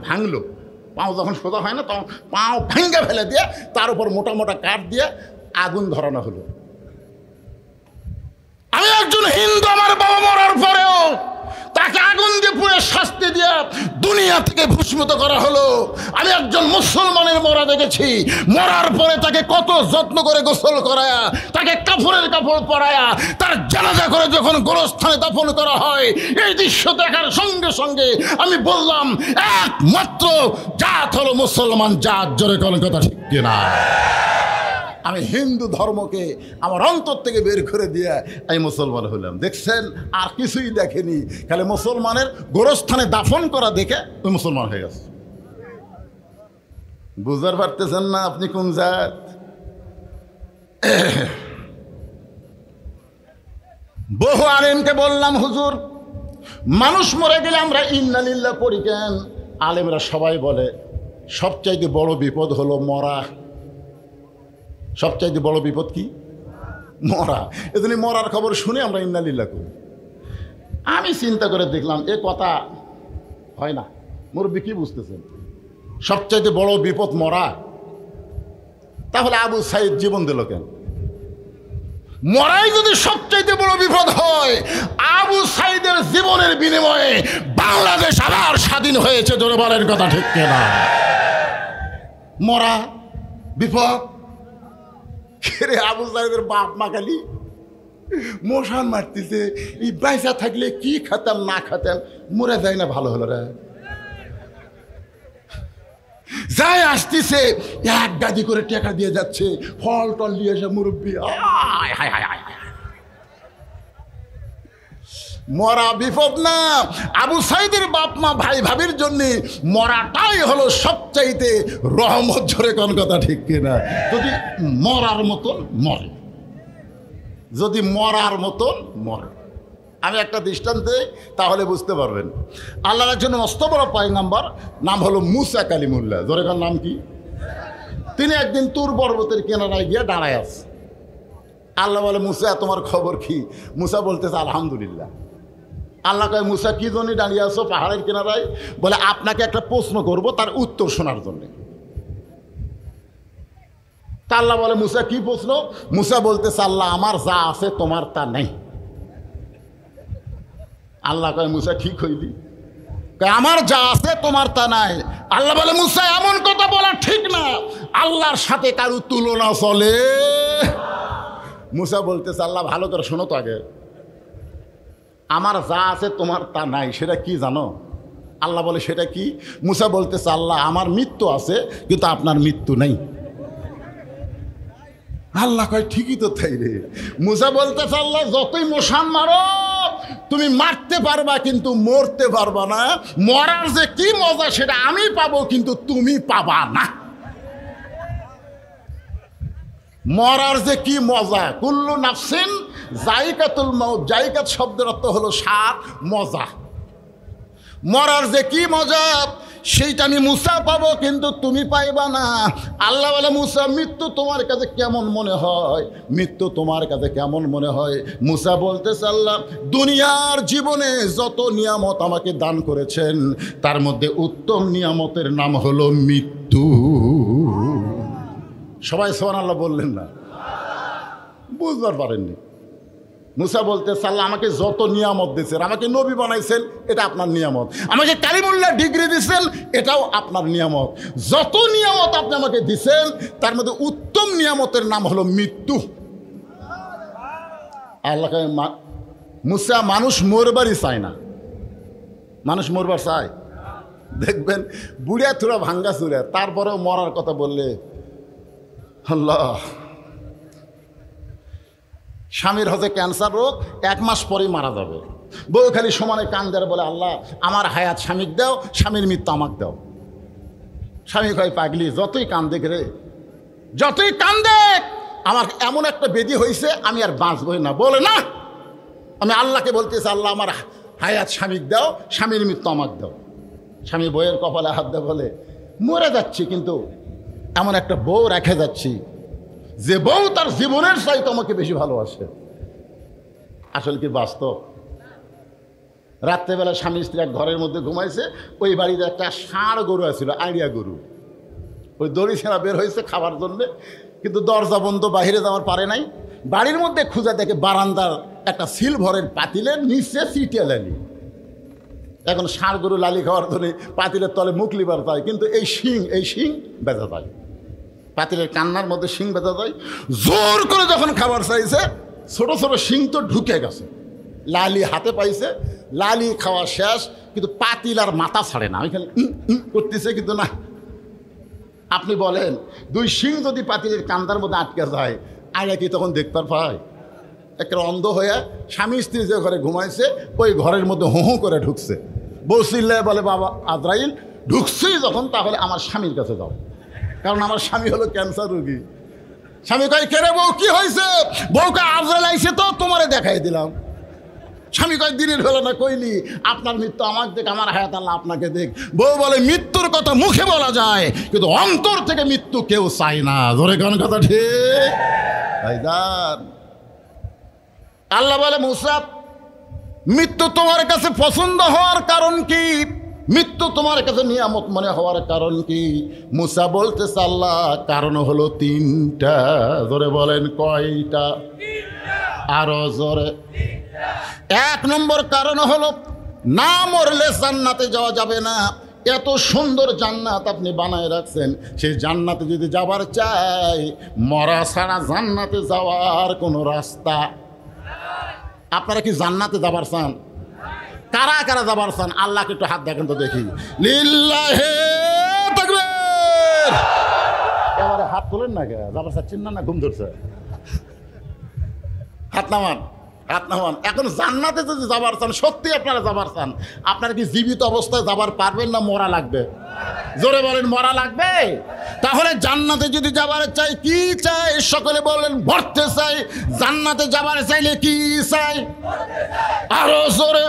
ভাঙলো। পাও যখন সোজা হয় না তখন পাও ভেঙে ফেলে দিয়ে তার উপর মোটা মোটা কাঠ দিয়ে আগুন ধরানো হলো। আমি একজন হিন্দু, আমার বাবা মরার পরেও তাকে আগুন দিয়ে পুড়ে শাস্তি দিয়ে দুনিয়া থেকে ভূষিত করা হলো। আমি একজন মুসলমানের মরা দেখেছি, মরার পরে তাকে কত যত্ন করে গোসল করায়া, তাকে কাপড়ের কাপড় পরায়া, তার জানাজা করে যখন গোরস্থানে দাফন করা হয়, এই দৃশ্য দেখার সঙ্গে সঙ্গে আমি বললাম একমাত্র জাত হলো মুসলমান জাত। জোরে কোন কথা ঠিক কিনা? আমি হিন্দু ধর্মকে আমার অন্তর থেকে বের করে দিয়ে আমি মুসলমান হলাম। দেখছেন, আর কিছুই দেখেনি, খালি মুসলমানের গোরস্থানে দাফন করা দেখে ওই মুসলমান হয়ে গেছে। বুঝতে পারতেছেন না আপনি কোন জাত? বহু আলেমকে বললাম, হুজুর মানুষ মরে গেলে আমরা ইন্না লিল্লাহ পড়ি কেন? আলেমরা সবাই বলে সবচাইতে বড় বিপদ হলো মরা। সবচাইতে বড় বিপদ কি? মরা। এজন্য মরার খবর শুনে আমরা ইন্না লিল্লাহ করি। আমি চিন্তা করে দেখলাম এ কথা হয় না। মুরব্বি কি বুঝতেছেন? সবচাইতে বড় বিপদ মরা, তাহলে আবু সাইদ জীবন দিল কেন? মরাই যদি সবচাইতে বড় বিপদ হয়, আবু সাইদের জীবনের বিনিময়ে বাংলাদেশ আবার স্বাধীন হয়েছে। জোরে বলেন কথা ঠিক কিনা? মরা বিপদ। রে আবু সাইদের বাপ মা খালি মশান মারতেছে, এই বাইসা থাকলে কি খাতাম না খাতাম, মরে যায় না ভালো হলো রে। যাই আসতেছে এক গাদি করে টাকা দিয়ে যাচ্ছে, ফল টল নিয়ে এসে মুরব্বী মরা বিপদ না। আবু সাইদের বাপ মা ভাই ভাবির জন্য মরাটাই হলো সবচাইতে রহমত। ঝরে কোন কথা ঠিক কিনা? যদি মরার মতন মরে, যদি মরার মতন মরে। আমি একটা দৃষ্টান্ত দিই, তাহলে বুঝতে পারবেন। আল্লাহর একজন মস্ত বড় পয়গম্বর, নাম হলো মুসা কালিমুল্লাহ। জোরেকার নাম কি? তিনি একদিন তুর পর্বতের কিনারায় গিয়ে দাঁড়ায় আছে। আল্লাহ বলে, মুসা তোমার খবর কি? মুসা বলতেছে আলহামদুলিল্লাহ। আল্লাহ কয়, মুসা কি জন্য দাঁড়িয়ে আছো পাহাড়ের কিনারায়? বলে, আপনাকে একটা প্রশ্ন করব, তার উত্তর শোনার জন্যে। তা আল্লাহ বলে, মুসা কি প্রশ্ন? মুসা বলতেছে, আল্লাহ আমার যা আছে তোমার তা নেই। আল্লাহ কয়, মুসা ঠিক হইলি? আমার যা আছে তোমার তা নাই। আল্লাহ বলে, মুসা এমন কথা বলা ঠিক না, আল্লাহর সাথে কারো তুলনা চলে। মুসা বলতেছে, আল্লাহ ভালো করে শোনো তো আগে, আমার যা আছে তোমার তা নাই, সেটা কি জানো? আল্লাহ বলে, সেটা কি? মুসা বলতেছে, আল্লাহ আমার মৃত্যু আছে কিন্তু আপনার মৃত্যু নেই। আল্লাহ কয়, ঠিকই তো তাই রে। মুসা বলতেছে, আল্লাহ যতই মশান মারো তুমি মারতে পারবা কিন্তু মরতে পারবা না। মরার যে কি মজা সেটা আমি পাবো কিন্তু তুমি পাবা না। মরার যে কি মজা, কুল্লু নাফসিন জায়কাতুল মাউত। জায়কাত শব্দের অর্থ হলো স্বাদ, মজা। মরার যে কি মজা সেইটা আমি মুসা পাবো কিন্তু তুমি পাইবা না। আল্লাহ বলে, মুসা মৃত্যু তোমার কাছে কেমন মনে হয়? মৃত্যু তোমার কাছে কেমন মনে হয়? মুসা বলতেছে, আল্লাহ দুনিয়ার জীবনে যত নিয়ামত আমাকে দান করেছেন তার মধ্যে উত্তম নিয়ামতের নাম হলো মৃত্যু। সবাই সুবহানাল্লাহ বললেন না? বুঝবার পারেননি। মুসা বলতেছে, আল্লাহ আমাকে যত নিয়ামত দিয়েছেন, আমাকে নবী বানাইছেন, এটা আপনার নিয়ামত। আমাকে কালিমুল্লাহ ডিগ্রি দিয়েছেন, এটাও আপনার নিয়ামত। যত নিয়ামত আপনি আমাকে দিয়েছেন তার মধ্যে উত্তম নিয়ামতের নাম হলো মৃত্যু। আল্লাহকে মুসা মানুষ মরবারই চায় না। মানুষ মরবার চায়? দেখবেন বুড়িয়া থুড়া ভাঙ্গা চুড়া, তারপরেও মরার কথা বললে আল্লাহ। স্বামীর হতে ক্যান্সার রোগ, 1 মাস পরেই মারা যাবে। বউ খালি সমানে কান দেয়, বলে আল্লাহ আমার হায়াত স্বামীর দাও, স্বামীর মৃত্যু আমাকে দাও। স্বামী কয়, পাগলি যতই কান দেখ রে, যতই কান দেখ, আমার এমন একটা বেদি হয়েছে আমি আর বাঁচবই না। বলে না, আমি আল্লাহকে বলতেছি, আল্লাহ আমার হায়াত স্বামীকে দাও, স্বামীর মৃত্যু আমাকে দাও। স্বামী বইয়ের কপালে হাত দেয়, বলে মরে যাচ্ছি কিন্তু এমন একটা বউ রেখে যাচ্ছি যে বউ তার জীবনের চাইতে আমাকে বেশি ভালোবাসে। আসলে কি বাস্তব? রাত্রেবেলা স্বামী স্ত্রী এক ঘরের মধ্যে ঘুমাইছে, ওই বাড়িতে একটা ষাঁড় গরু আছিল, আইডিয়া গরু। ওই দড়ি ছেঁড়া বের হয়েছে খাবার জন্যে, কিন্তু দরজা বন্ধ, বাহিরে যাওয়ার পারে নাই। বাড়ির মধ্যে খুঁজে দেখে বারান্দার একটা সিলভারের পাতিলের নিচে চিটিয়া লালি। এখন ষাঁড় গরু লালি খাওয়ার জন্য পাতিলের তলে মুখ লিবার যায়, কিন্তু এই শিং বেজা যায়। পাতিলের কান্নার মধ্যে শিং বেজা যায়। জোর করে যখন খাবার চাইছে, ছোট ছোট শিং তো ঢুকে গেছে। লালি হাতে পাইছে, লালি খাওয়া শেষ, কিন্তু পাতিল আর মাথা ছাড়ে না। ওইখানে করতেছে, কিন্তু না। আপনি বলেন দুই শিং যদি পাতিলের কান্দার মধ্যে আটকে যায় আয়না কি তখন দেখতে পায়? একটা অন্ধ হয়ে স্বামী স্ত্রী যে ঘরে ঘুমাইছে ওই ঘরের মধ্যে হো হো করে ঢুকছে। বউ চিল্লায় বলে বাবা আজরাইল ঢুকছি যখন তাহলে আমার স্বামীর কাছে যাও, কারণ আমার স্বামী হলো ক্যান্সার রোগী। স্বামী কয় কে রে বউ কি হয়েছে? বউকে আজরাইল আইছে তো তোমারে দেখাই দিলাম। স্বামী কয় দিনের হলো না কইলি আপনার মৃত্যু আমাকে দেখ, আমার হায়াত আল্লাহ আপনাকে দেখ। বউ বলে মৃত্যুর কথা মুখে বলা যায় কিন্তু অন্তর থেকে মৃত্যু কেউ চায় না। ধরে কোন কথা ঠিক ভাইজান? আল্লাহ বলে মুসা মৃত্যু তোমার কাছে পছন্দ হওয়ার কারণ কি? মৃত্যু তোমার কাছে নিয়ামত মনে হওয়ার কারণ কি? মুসা বলতেছে আল্লাহ কারণ হলো তিনটা। জোরে বলেন কয়টা? আরো জোরে। এক নম্বর কারণ হলো না মরলে জান্নাতে যাওয়া যাবে না। এত সুন্দর জান্নাত আপনি বানায় রাখছেন, সেই জান্নাতে যদি যাবার চাই মরা ছাড়া জান্নাতে যাওয়ার কোনো রাস্তা। আপনারা কি জান্নাতে যাবার চান? কারা কারা যাবার চান? আল্লাহকে একটু হাত দেখেন তো দেখি। লিল্লাহে তাকবীর। এবারে হাত তোলেন না কে? যাবার চাচ্ছেন না? না ঘুম ধরছে? হাত নামান, হাত নামান। এখন জান্নাতে যদি যাবার চান, সত্যি আপনারা যাবার চান, আপনারা কি জীবিত অবস্থায় যাবার পারবেন না মরা লাগবে? জোরে বলেন মরা লাগবে। তাহলে জান্নাতে যদি যাবার চাই কি চাই? সকলে বলেন মরতে চাই। জান্নাতে যাবার চাইলে কি চাই? আরো জোরে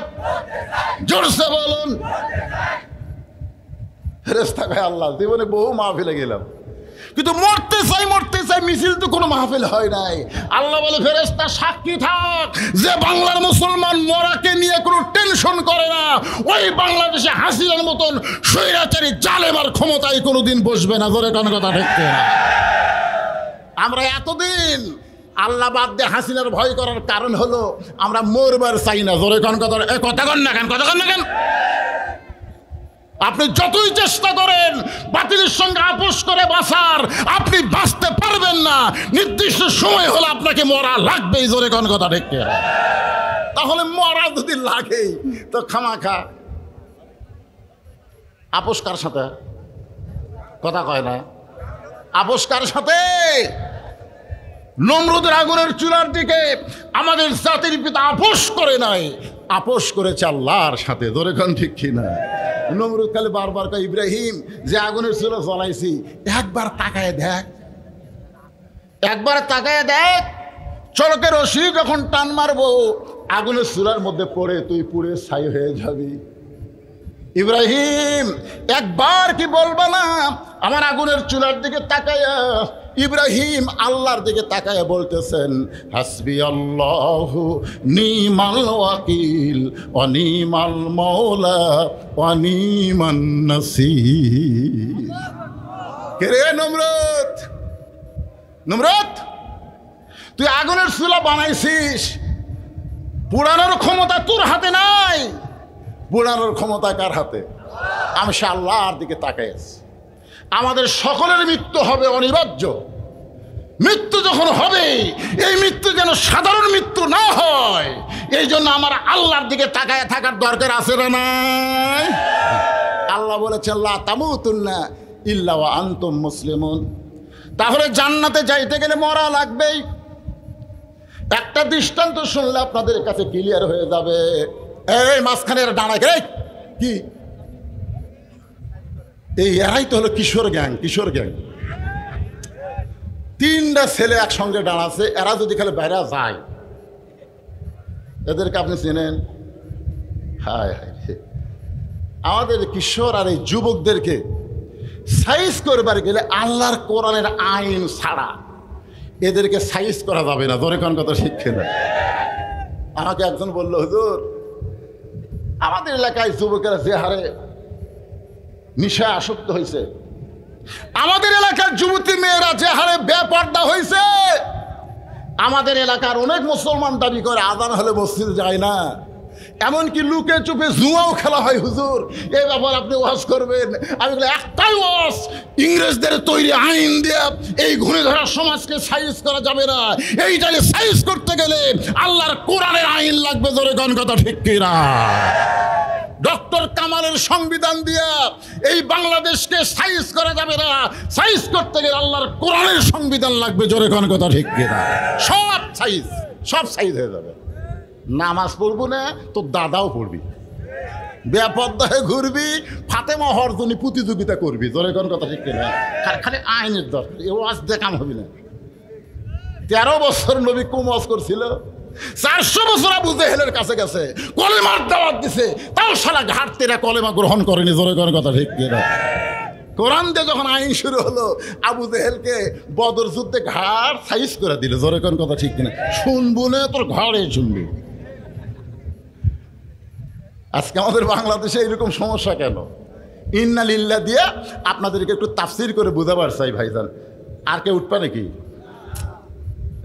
জোরসে বলুন। ফেরেশতা কয় আল্লাহ জীবনে বহু মাহফিলে গেলাম কিন্তু মরতে চাই মিছিল তো কোনো মাহফিল হয় নাই। আল্লাহ বলে ফেরেশতা সাক্ষী থাক যে বাংলার মুসলমান মরাকে নিয়ে কোনো টেনশন করে না, ওই বাংলাদেশে হাসিনার মতন স্বৈরাচারী জালেমার ক্ষমতায় কোনোদিন বসবে না। ধরে কোন কথা ঠিক না? আমরা এতদিন আল্লাহ বাদ দিয়ে হাসিনার ভয় করার কারণ হলো আমরা মরবার চাই না। ধরে কোন কথা? কথা কন না কেন? কথা কন না কেন? আপনি যতই চেষ্টা করেন বাতিলের সঙ্গে আপোষ করে বাঁচার, আপনি বাঁচতে পারবেন না। নির্দিষ্ট সময় হলে আপনাকে মরা লাগবেই। জোরে কোন কথা ঠিক? তাহলে মরা যদি লাগে তো খামাখা আপোষ কার সাথে? কথা কয় না। আপোষ কার সাথে? নমরুদের আগুনের চুলার দিকে আমাদের জাতির পিতা আপোষ করে নাই, আপোষ করেছে আল্লাহর সাথে। ধরে কোন ঠিক কিনা? নমরুদ খালি বারবার কয় ইব্রাহিম যে আগুনের চুলা জ্বলাইছি একবার তাকায় দেখ, একবার তাকায় দেখ। চরকের রশি যখন টান মারবো আগুনের চুলার মধ্যে পড়ে তুই পুড়ে ছাই হয়ে যাবি। ইব্রাহিম একবার কি বলবা না আমার আগুনের চুলার দিকে তাকায়া? ইব্রাহিম আল্লাহর দিকে তাকায়া বলতেছেন হাসবি আল্লাহু নিমাল ওয়াকিল ওয়া নিমাল মাওলা ওয়া নিমান নাসির। কে রে নমরুদ? নমরুদ তুই আগুনের চুলা বানাইছিস, পুরানোর ক্ষমতা তোর হাতে নাই। পুরানোর ক্ষমতা কার হাতে? আমি সে আল্লাহর দিকে তাকাই আছি। আমাদের সকলের মৃত্যু হবে অনিবার্য। মৃত্যু যখন হবে এই মৃত্যু যেন সাধারণ মৃত্যু না হয়, এই জন্য আমার আল্লাহর দিকে তাকায় থাকার দরকার আছে না নাই? আল্লাহ বলেছেন লা তামুতুন্না ইল্লা ওয়া আনতুম মুসলিমুন। তাহলে জান্নাতে যাইতে গেলে মরা লাগবেই। একটা দৃষ্টান্ত শুনলে আপনাদের কাছে ক্লিয়ার হয়ে যাবে। এই মাঝখানের ডানা কে? কি এই এরাই তো হলো কিশোর গ্যাং। কিশোর গ্যাং তিনটা ছেলে একসঙ্গে দাঁড়াচ্ছে। এরা যদি খালি বাইরে যায় এদেরকে আপনি চেনেন? হায় হায়, আমাদের কিশোর আর এই যুবকদেরকে সাইজ করবার গেলে আল্লাহর কোরআনের আইন ছাড়া এদেরকে সাইজ করা যাবে না। ধরে কোন কথা শিখছে না? আমাকে একজন বললো হুজুর আমাদের এলাকায় যুবকেরা যে হারে নেশায় আসক্ত হয়েছে, আমাদের এলাকার যুবতী মেয়েরা যে হারে বেপর্দা হয়েছে, আমাদের এলাকার অনেক মুসলমান দাবি করে আজান হলে মসজিদে যায় না, এমনকি লুকে চুপে জুয়াও খেলা হয়। হুজুর এই ব্যাপার আপনি ওয়াজ করবেন? আমি বলি একটাই ওয়াজ, ইংরেজদের তৈরি আইন দিয়ে এই ঘুরে ধরা সমাজকে সাইজ করা যাবে না। এইটাকে সাইজ করতে গেলে আল্লাহর কোরআনের আইন লাগবে। জোরে কোন কথা ঠিক কিনা? ডক্টর কামালের সংবিধান দিয়া এই বাংলাদেশকে সাইজ করা যাবে না। সাইজ করতে গেলে আল্লাহর কোরআনের সংবিধান লাগবে। জোরে কোন কথা ঠিক কিনা? সব সাইজ হয়ে যাবে। নামাজ পড়বো না তো দাদাও পড়বি, বেপর্দায় ঘুরবি, ফাতেমা হওয়ার জন্য প্রতিযোগিতা করবি। জোরে কোন কথা ঠিক কিনা? খালি আইনের দরকার, এ ওয়াজ দিয়ে কাম হবি না। 13 বছর নবী কম ওয়াজ করছিল, 400 বছর আবু জেহেলের কাছে গেছে, কলেমার দাওয়াত দিছে, তাও সারা ঘাট তেরা কলেমা গ্রহণ করেনি। জোরে কোন কথা ঠিক কিনা? কোরআন দিয়ে যখন আইন শুরু হলো, আবু জেহেলকে বদর যুদ্ধে ঘাড় সাইজ করে দিল। জোরে কোন কথা ঠিক কিনা? শুনবো না তোর ঘাড়ে শুনবি। আজকে আমাদের বাংলাদেশে এরকম সমস্যা কেন? ইন্না লিল্লাহ দিয়ে আপনাদেরকে একটু তাফসির করে বুঝাবার চাই ভাইজান। আর কে উঠবে নাকি?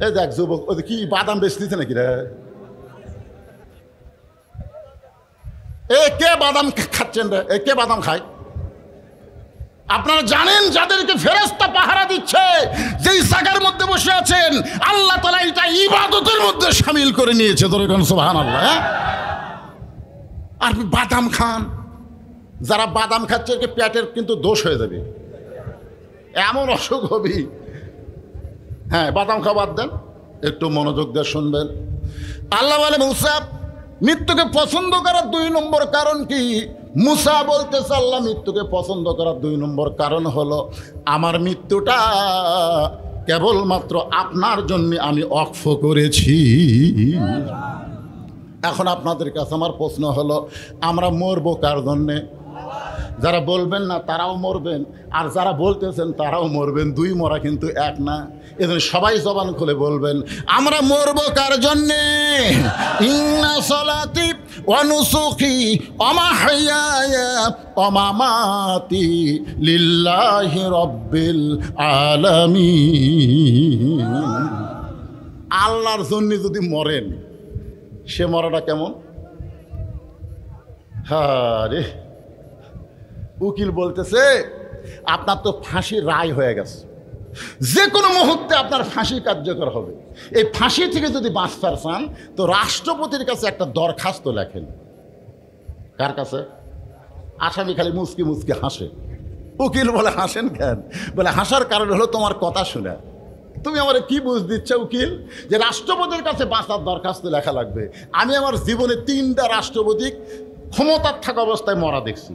এই দেখ যুবক, ওই কি বাদাম বেচতেছে নাকি রে? এ কে বাদাম খাচ্ছেন রে? এ কে বাদাম খায়? আপনারা জানেন যাদেরকে ফেরেশতা পাহারা দিচ্ছে, যেই জায়গার মধ্যে বসে আছেন, আল্লাহ তাআলা এটা ইবাদতের মধ্যে শামিল করে নিয়েছে। ধরে কোন সুবহানাল্লাহ। আর বাদাম খান, যারা বাদাম খাচ্ছে পেটের কিন্তু দোষ হয়ে যাবে, এমন অসুখ হবে। হ্যাঁ, বাদাম খাবার দেন, একটু মনোযোগ দিয়ে শুনবেন। আল্লাহ বলে মুসা মৃত্যুকে পছন্দ করার 2 নম্বর কারণ কি? মুসা বলতেছে আল্লাহ মৃত্যুকে পছন্দ করার 2 নম্বর কারণ হলো আমার মৃত্যুটা কেবলমাত্র আপনার জন্য আমি অক্ষ করেছি। এখন আপনাদের কাছে আমার প্রশ্ন হলো, আমরা মরবো কার জন্যে? যারা বলবেন না তারাও মরবেন, আর যারা বলতেছেন তারাও মরবেন। 2 মরা কিন্তু এক না। এজন্য সবাই জবান খুলে বলবেন, আমরা মরবো কার জন্যে? ইন্না সলাতি ওয়া নুসুকি ওয়া মাহইয়ায়া ওয়া মামাতি লিল্লাহি রাব্বিল আলামিন। আল্লাহর জন্য যদি মরেন, সে মরাটা কেমন? হ্যাঁ রে, উকিল বলতেছে আপনার তো ফাঁসির রায় হয়ে গেছে, যে কোনো মুহূর্তে আপনার ফাঁসি কার্যকর হবে। এই ফাঁসি থেকে যদি বাঁচতে চান তো রাষ্ট্রপতির কাছে একটা দরখাস্ত লেখেন। কার কাছে? আসামি খালি মুচকি মুচকি হাসে। উকিল বলে হাসেন কেন? বলে হাসার কারণ হলো তোমার কথা শুনে। তুমি আমার কি বুঝ দিচ্ছ উকিল, যে রাষ্ট্রপতির কাছে বাঁচার দরখাস্ত লেখা লাগবে? আমি আমার জীবনে 3টা রাষ্ট্রপতি ক্ষমতার থাকা অবস্থায় মরা দেখছি।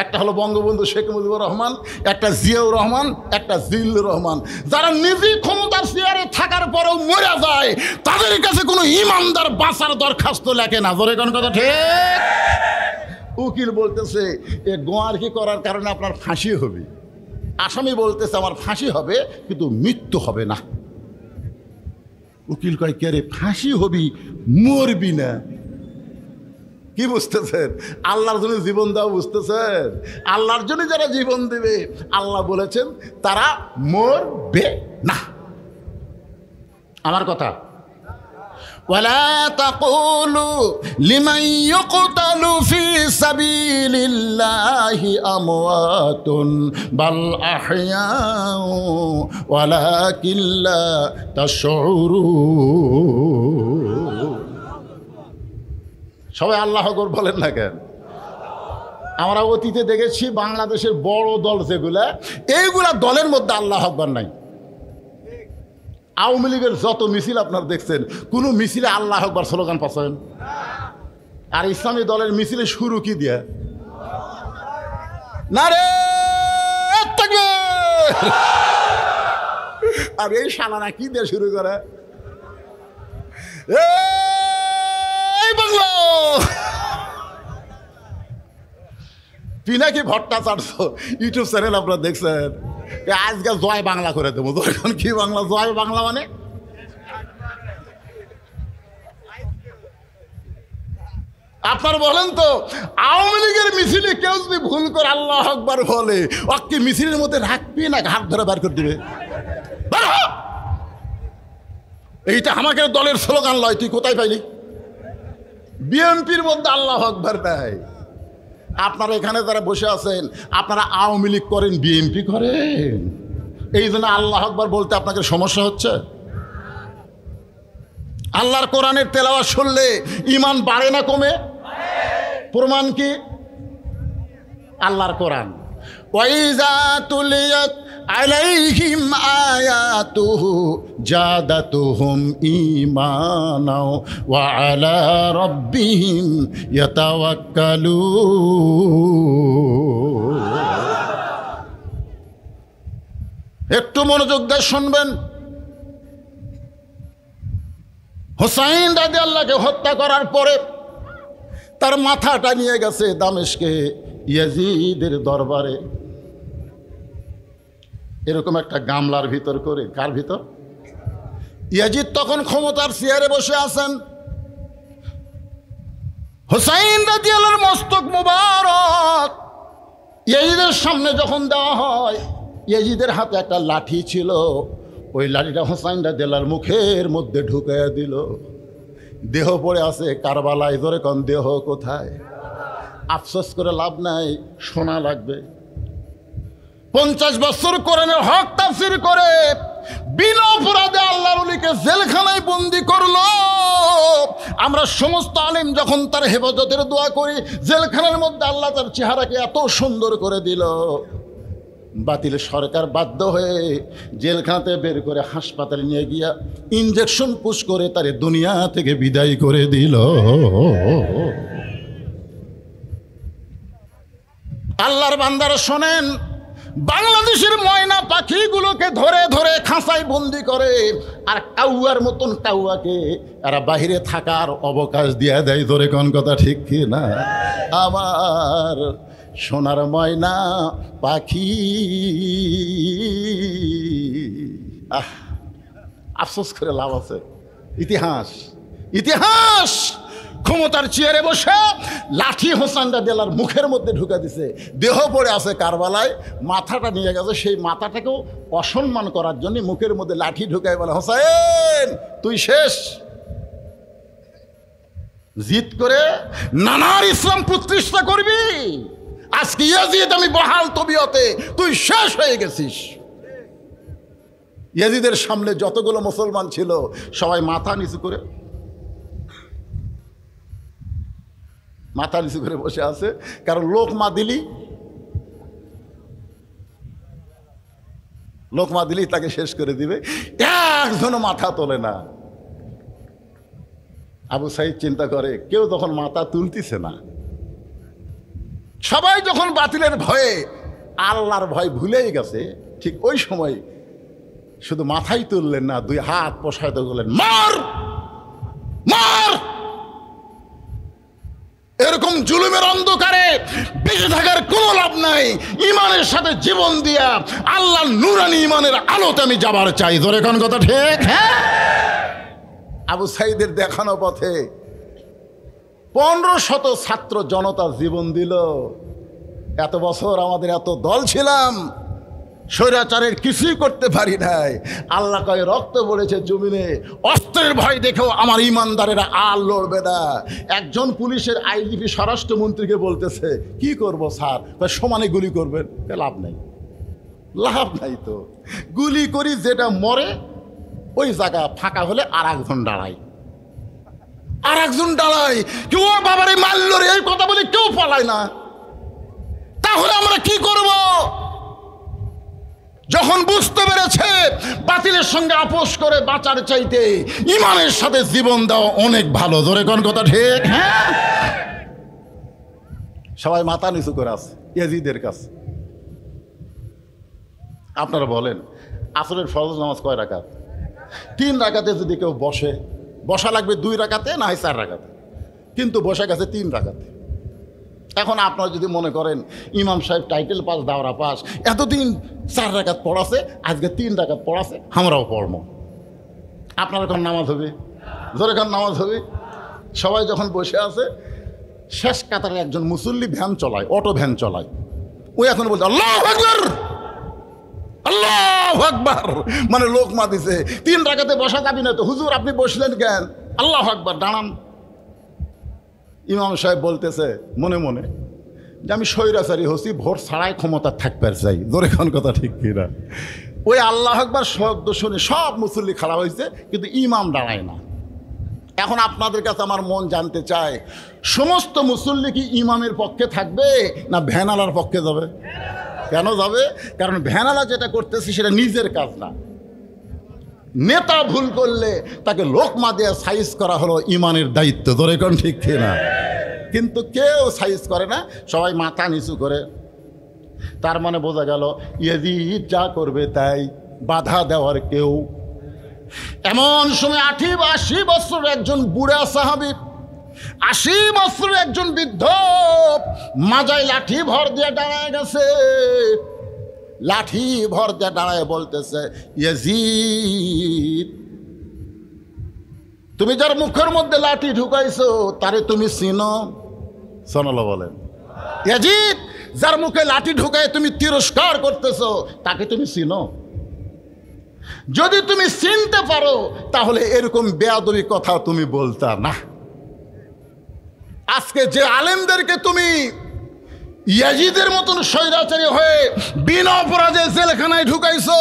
একটা হলো বঙ্গবন্ধু শেখ মুজিবুর রহমান, একটা জিয়াউর রহমান, একটা জিল্লুর রহমান। যারা নিজে ক্ষমতার চেয়ারে থাকার পরেও মরে যায়, তাদের কাছে কোনো ইমানদার বাঁচার দরখাস্ত লেখে না। জোরে কোন কথা ঠিক? উকিল বলতেছে এ গোয়ারকি করার কারণে আপনার ফাঁসি হবে। আসামি বলতেছে আমার ফাঁসি হবে কিন্তু মৃত্যু হবে না। উকিল কয় কে রে, ফাঁসি হবি মরবি না। কি বুঝতেছেন? আল্লাহর জন্য জীবন দেওয়া বুঝতেছেন? আল্লাহর জন্য যারা জীবন দেবে আল্লাহ বলেছেন তারা মরবে না। আমার কথা, ওয়ালা তাকুলু লিমান ইউকতালু ফি সাবিলিল্লাহি আমওয়াতুন বাল আহইয়াউ ওয়ালাকিন লা তাশউরুন। সবাই আল্লাহ আকবার বলেন না কেন? আমরা অতীতে দেখেছি বাংলাদেশের বড় দল যেগুলা, এইগুলা দলের মধ্যে আল্লাহ আকবার নাই। আওয়ামী লীগের যত মিছিল আপনারা দেখছেন, কোনো মিছিলে আল্লাহ আকবার স্লোগান পাচ্ছেন? আর ইসলামী দলের মিছিলে শুরু কি দিয়ে? নারে তাকবীর। আর এই শালারা কি দিয়ে শুরু করে? এই বাংলা। পিনাকি ভট্টাচার্য ইউটিউব চ্যানেল আপনারা দেখছেন, আজকে জয় বাংলা করে দেবো। এখন কি বাংলা? জয় বাংলা মানে আপনারা বলেন তো, আওয়ামী লীগের মিছিলে কেউ যদি ভুল করে আল্লাহ আকবার বলে, ওকে মিছিলের মধ্যে রাখবি না হাত ধরে বার করে দিবে? এইটা আমাকে দলের স্লোগান লয়। তুই কোথায় পাইলি? বিএনপির মধ্যে আল্লাহ আকবার নাই। আপনারা এখানে যারা বসে আছেন, আপনারা আওয়ামী লীগ করেন, বিএনপি করেন, এই জন্য আল্লাহ আকবার বলতে আপনাকে সমস্যা হচ্ছে। আল্লাহর কোরআনের তেলাওয়াত শুনলে ঈমান বাড়ে না কমে? প্রমাণ কি? আল্লাহর কোরআন। ওয়াইজা তুলিয়াত আলাইহিম আয়াতুহু জাদাতুহুম ঈমানাও ওয়া আলা রাব্বিহিম ইয়াতাওয়াক্কালুন। একটু মনোযোগ দিয়ে শুনবেন। হুসাইন রাদিয়াল্লাহকে হত্যা করার পরে তার মাথাটা নিয়ে গেছে দামেস্কে ইয়াজিদের দরবারে, এরকম একটা গামলার ভিতর করে। কার ভিতর? ইয়াজিদ তখন ক্ষমতার চেয়ারে বসে আছেন। হুসাইন রাদিয়াল্লাহর মস্তক মুবারক ইয়াজিদের সামনে যখন দেওয়া হয়, ইয়াজিদের হাতে একটা লাঠি ছিল, ওই লাঠিটা হুসাইন রাদিয়াল্লাহর মুখের মধ্যে ঢুকাইয়া দিল। দেহ পড়ে আছে কারবালায়। ধরে কোন দেহ কোথায়? আফসোস করে লাভ নাই, শোনা লাগবে। 50 বছর কোরআনের হক তাফসীর করে বিনা অপরাধে আল্লাহর ওলিকে জেলখানায় বন্দি করলো। আমরা সমস্ত আলেম যখন তার হেফাজতের দোয়া করি, জেলখানার মধ্যে আল্লাহ তার চেহারাকে এত সুন্দর করে দিল, বাতিল সরকার বাধ্য হয়ে জেলখানাতে বের করে হাসপাতালে নিয়ে গিয়া ইঞ্জেকশন পুশ করে তারে দুনিয়া থেকে বিদায় করে দিল। আল্লাহর বান্দারা শোনেন, বাংলাদেশের ময়না পাখিগুলোকে ধরে ধরে খাঁচায় বন্দি করে, আর কাউয়ার মতন কাউয়াকে এরা বাহিরে থাকার অবকাশ দিয়ে দেয়। ধরে কোন কথা ঠিক কি না? আমার সোনার ময়না পাখি। আফসোস করে লাভ আছে। ইতিহাস, ইতিহাস ক্ষমতার চেয়ারে বসে লাঠি হুসাইন রাদিয়াল্লাহর মুখের মধ্যে ঢুকে দিছে। দেহ পড়ে আছে কারবালায়, মাথাটা নিয়ে গেছে। সেই মাথাটাকেও অসম্মান করার জন্য মুখের মধ্যে লাঠি ঢুকায় বলে, হুসাইন তুই শেষ। জিদ করে নানার ইসলাম প্রতিষ্ঠা করবি, আজকে ইয়াজিদ আমি বহাল তবিয়তে, তুই শেষ হয়ে গেছিস। ইয়াজিদের সামনে যতগুলো মুসলমান ছিল সবাই মাথা নিচু করে বসে আছে, কারণ লোকমা দিলি তাকে শেষ করে দিবে। একজনও মাথা তোলে না। আবু সাইদ চিন্তা করে, কেউ তখন মাথা তুলতিছে না। সবাই যখন বাতিলের ভয়ে আল্লাহর ভয় ভুলেই গেছে, ঠিক ওই সময় শুধু মাথাই তুললেন না, 2 হাত প্রসারিত করলেন, মার মার। এরকম জুলুমের অন্ধকারে বেঁচে থাকার কোনো লাভ নাই। ইমানের সাথে জীবন দিয়া আল্লাহর নূরানি ইমানের আলোতে আমি যাবার চাই। ধরে কোন কথা ঠিক? হ্যাঁ। আবু সাইদের দেখানো পথে 1500 ছাত্র জনতা জীবন দিল। এত বছর আমাদের এত দল ছিলাম, স্বৈরাচারের কিছুই করতে পারি নাই। আল্লাহ কয় রক্ত বলেছে জমিনে, অস্ত্রের ভয় দেখেও আমার ইমানদারেরা আর লড়বে না। একজন পুলিশের আইজিপি স্বরাষ্ট্রমন্ত্রীকে বলতেছে, কি করব স্যার? সমানে গুলি করবেন। লাভ নাই, লাভ নাই তো। গুলি করি, যেটা মরে ওই জায়গা ফাঁকা হলে আর একজন দাঁড়ায়, কেউ বাবারে মারল রে, এই কথা বলে কেউ পালায় না। তাহলে আমরা কি করব? যখন বুঝতে পেরেছে বাতিলের সঙ্গে আপোষ করে বাঁচার চাইতে ইমানের সাথে জীবন দেওয়া অনেক ভালো। ধরে কোন কথা ঠিক? হ্যাঁ। সবাই মাথা নিচু করে আছে ইয়াজিদের কাছে। আপনারা বলেন, আসরের ফরজ নামাজ কয় রাকাত? 3 রাকাতে যদি কেউ বসা লাগবে 2 রাকাতে, না হয় 4 রাকাতে, কিন্তু বসে গেছে 3 রাকাতে। এখন আপনারা যদি মনে করেন ইমাম সাহেব টাইটেল পাস, দাওরা পাস, এতদিন 4 রাকাত পড়াছে, আজকে 3 রাকাত পড়াছে, আমরাও পড়ব। আপনার এখন নামাজ হবে? ধরে এখন নামাজ হবে। সবাই যখন বসে আছে, শেষ কাতারে একজন মুসল্লি ভ্যান চালায়, অটো ভ্যান চালায়, ওই এখন বলছে আল্লাহু আকবার, আল্লাহু আকবার, মানে লোক মা দিছে। 3 রাকাতে বসা যাবি না তো। হুজুর আপনি বসলেন কেন? আল্লাহু আকবার, দাঁড়ান। ইমাম সাহেব বলতেছে মনে মনে যে আমি স্বৈরাচারী হচ্ছি, ভোট ছাড়াই ক্ষমতা থাকবার চাই। ধরে কোন কথা ঠিক কিনা? ওই আল্লাহু আকবার শব্দ শুনে সব মুসল্লি খাড়া হয়েছে, কিন্তু ইমাম দাঁড়ায় না। এখন আপনাদের কাছে আমার মন জানতে চায়, সমস্ত মুসল্লি কি ইমামের পক্ষে থাকবে না ভ্যানালার পক্ষে যাবে? কেন যাবে? কারণ ভ্যানালা যেটা করতেছে সেটা নিজের কাজ না। নেতা ভুল করলে তাকে লোকমা দিয়ে সাইজ করা হলো ইমানের দায়িত্ব, ধরে কোন ঠিক না? কিন্তু কেউ সাইজ করে না, সবাই মাথা নিচু করে। তার মানে বোঝা গেল ইয়াজিদ যা করবে তাই, বাধা দেওয়ার কেউ। এমন সময় 80 বছর একজন বুড়া সাহাবী, 80 বছর একজন বৃদ্ধ মাজায় লাঠি ভর দিয়ে দাঁড়ায় গেছে। লাঠি ভর দিয়ে দাঁড়ায় বলতেছে, ইয়াজিদ তুমি যার মুখের মধ্যে লাঠি ঢুকাইছো তারে তুমি চিনো? সোনালা বলেন, ইয়াজিদ যার মুখে লাঠি ঢুকায় তুমি তিরস্কার করতেছো তাকে তুমি চিনো? যদি তুমি চিনতে পারো তাহলে এরকম বেয়াদবি কথা তুমি বলতা না। আজকে যে আলেমদেরকে তুমি ইয়াজিদের মতন স্বৈরাচারী হয়ে বিনা অপরাধে জেলখানায় ঢুকাইছো,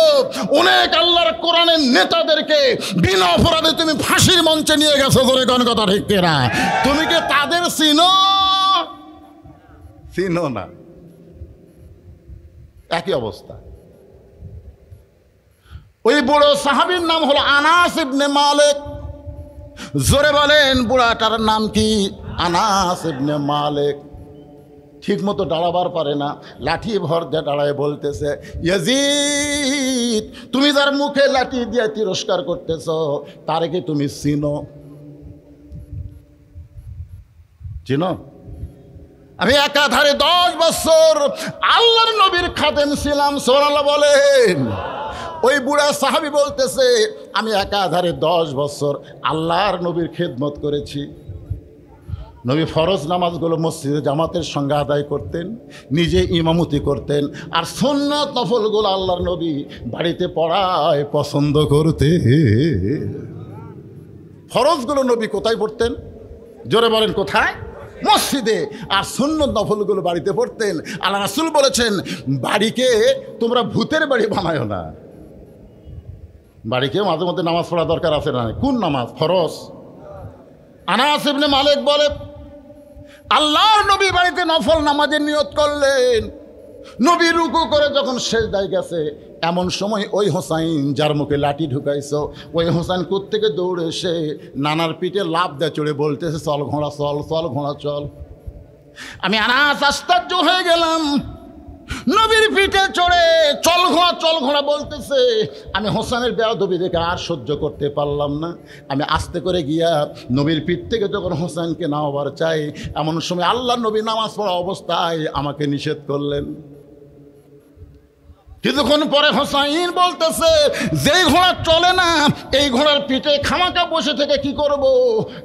অনেক আল্লাহর কোরআনের নেতাদেরকে বিনা অপরাধে তুমি ফাঁসির মঞ্চে নিয়ে গেছো, ধরে কোন কথা ঠিক না? তুমি কি তাদের চিনো? চিনো না। একই অবস্থা। ওই বুড়ো সাহাবীর নাম হলো আনাস ইবনে মালিক। জোরে বলেন বুড়াটার নাম কি? আনাস ইবনে মালিক। ঠিক মতো দাঁড়াবার পারে না, লাঠি ভর দিয়ে দাঁড়ায় বলতেছে, ইয়াজিদ তুমি যার মুখে লাঠি দিয়ে তিরস্কার করতেছ তারে কি তুমি চিনো? চিনো? আমি একাধারে 10 বছর আল্লাহর নবীর খাদেম ছিলাম। সুবহানাল্লাহ বলেন। ওই বুড়া সাহাবী বলতেছে, আমি একাধারে 10 বছর আল্লাহর নবীর খেদমত করেছি। নবী ফরজ নামাজগুলো মসজিদে জামাতের সঙ্গে আদায় করতেন, নিজে ইমামতি করতেন, আর সুন্নত নফলগুলো আল্লাহর নবী বাড়িতে পড়ায় পছন্দ করতে। ফরজগুলো নবী কোথায় পড়তেন? জোরে বলেন কোথায়? মসজিদে। আর সুন্নত নফলগুলো বাড়িতে পড়তেন। আল্লাহ রাসূল বলেছেন, বাড়িকে তোমরা ভূতের বাড়ি বানায়ো না। বাড়িকে মাঝে মধ্যে নামাজ পড়া দরকার আছে না? কোন নামাজ? ফরজ। আনাস ইবনে মালিক বলে, আল্লাহর নবী বাড়িতে নফল নামাজের নিয়ত করলেন। নবী রুকু করে যখন সেজদায় গেছে, এমন সময় ওই হোসাইন যার মুখে লাঠি ঢুকাইছো, ওই হোসাইন কোত্থেকে দৌড়ে এসে নানার পিঠে লাফ দিয়ে চড়ে বলতেছে, চল ঘোড়া চল, চল ঘোড়া চল। আমি আনাস আশ্চর্য হয়ে গেলাম। নবীর পিঠে চড়ে চল ঘোড়া বলতেছে। আমি হোসেনের বেয়াদবি দেখে আর সহ্য করতে পারলাম না। আমি আস্তে করে গিয়া নবীর পিঠ থেকে যখন হোসেনকে নামাবার চাই, এমন সময় আল্লাহ নবী নামাজ পড়া অবস্থায় আমাকে নিষেধ করলেন। কিছুক্ষণ পরে হোসাইন বলতেছে, যেই ঘোড়া চলে না এই ঘোড়ার পিঠে খামাকা বসে থেকে কি করব?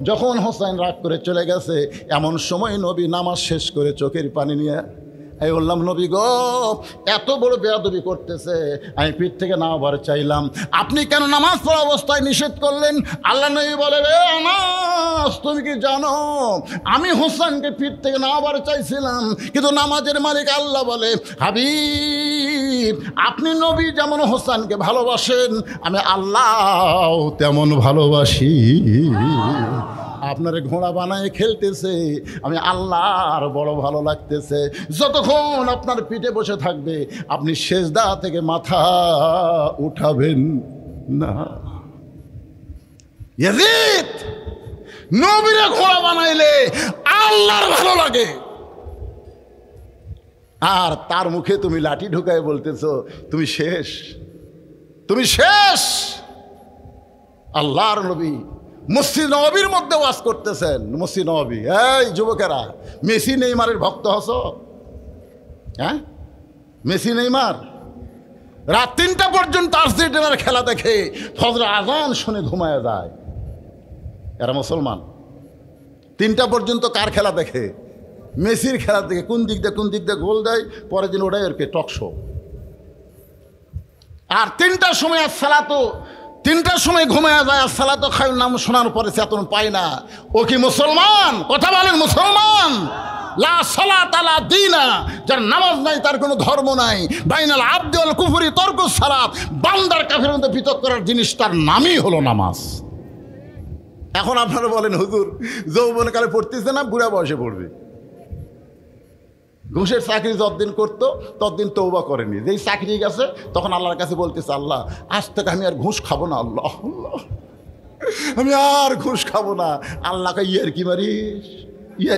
যখন হোসাইন রাগ করে চলে গেছে, এমন সময় নবী নামাজ শেষ করে চোখের পানি নিয়ে এই বললাম, নবী গো এত বড় বেয়াদবি করতেছে, আমি পিঠ থেকে নামাবার চাইলাম, আপনি কেন নামাজ পড়া অবস্থায় নিষেধ করলেন? আল্লাহ নবী বলে, রে আনাস তুমি কি জানো আমি হোসেনকে পিঠ থেকে নামাবার চাইছিলাম, কিন্তু নামাজের মালিক আল্লাহ বলে, হাবিব আপনি নবী যেমন হোসেনকে ভালোবাসেন, আমি আল্লাহ তেমন ভালোবাসি। আপনার ঘোড়া বানায় খেলতেছে, আমি আল্লাহর বড় ভালো লাগতেছে। যতক্ষণ আপনার পিঠে বসে থাকবে আপনি সেজদা থেকে মাথা উঠাবেন না। ইয়াজিদ নবীরে ঘোড়া বানাইলে আল্লাহর ভালো লাগে, আর তার মুখে তুমি লাঠি ঢুকায় বলতেছো তুমি শেষ, তুমি শেষ। আল্লাহর নবী মসজিদ নববীর মধ্যে ওয়াজ করতেছেন। মসজিদ নববী, এই যুবকেরা মেসি নেইমারের ভক্ত হসো? হ্যাঁ, মেসি নেইমার রাত 3টা পর্যন্ত আর্জেন্টিনার খেলা দেখে ফজর আজান শুনে ঘুমায় যায়। এরা মুসলমান 3টা পর্যন্ত কার খেলা দেখে? মেসির খেলা দেখে। কোন দিক দিয়ে গোল দেয়, পরের দিন ওটাই আর কি টক শো। আর 3টার সময় আর সালাতো 3টার সময় ঘুমায় যায়, আর সালাতো খায় নাম শোনার পরে চেতন পায় না। ও কি মুসলমান? কথা বলেন মুসলমান। লা সালাত লা দীনা, যার নামাজ নাই তার কোনো ধর্ম নাই। বাইনাল আবদি ওয়াল কুফরি তরকুস সালাত, বান্দার কাফেরের মধ্যে পৃথক করার জিনিস তার নামই হলো নামাজ। এখন আপনারা বলেন হুজুর যৌবনকালে পড়তেছে না, বুড়া বয়সে পড়বে। ঘুষের চাকরি যতদিন করতো ততদিন তওবা করেনি, যেই চাকরি গেছে তখন আল্লাহর কাছে বলতেছে, আল্লাহ আজ থেকে আমি আর ঘুষ খাবো না, আল্লাহ আল্লাহ আমি আর ঘুষ খাবো না। আল্লাহকে ইয়ার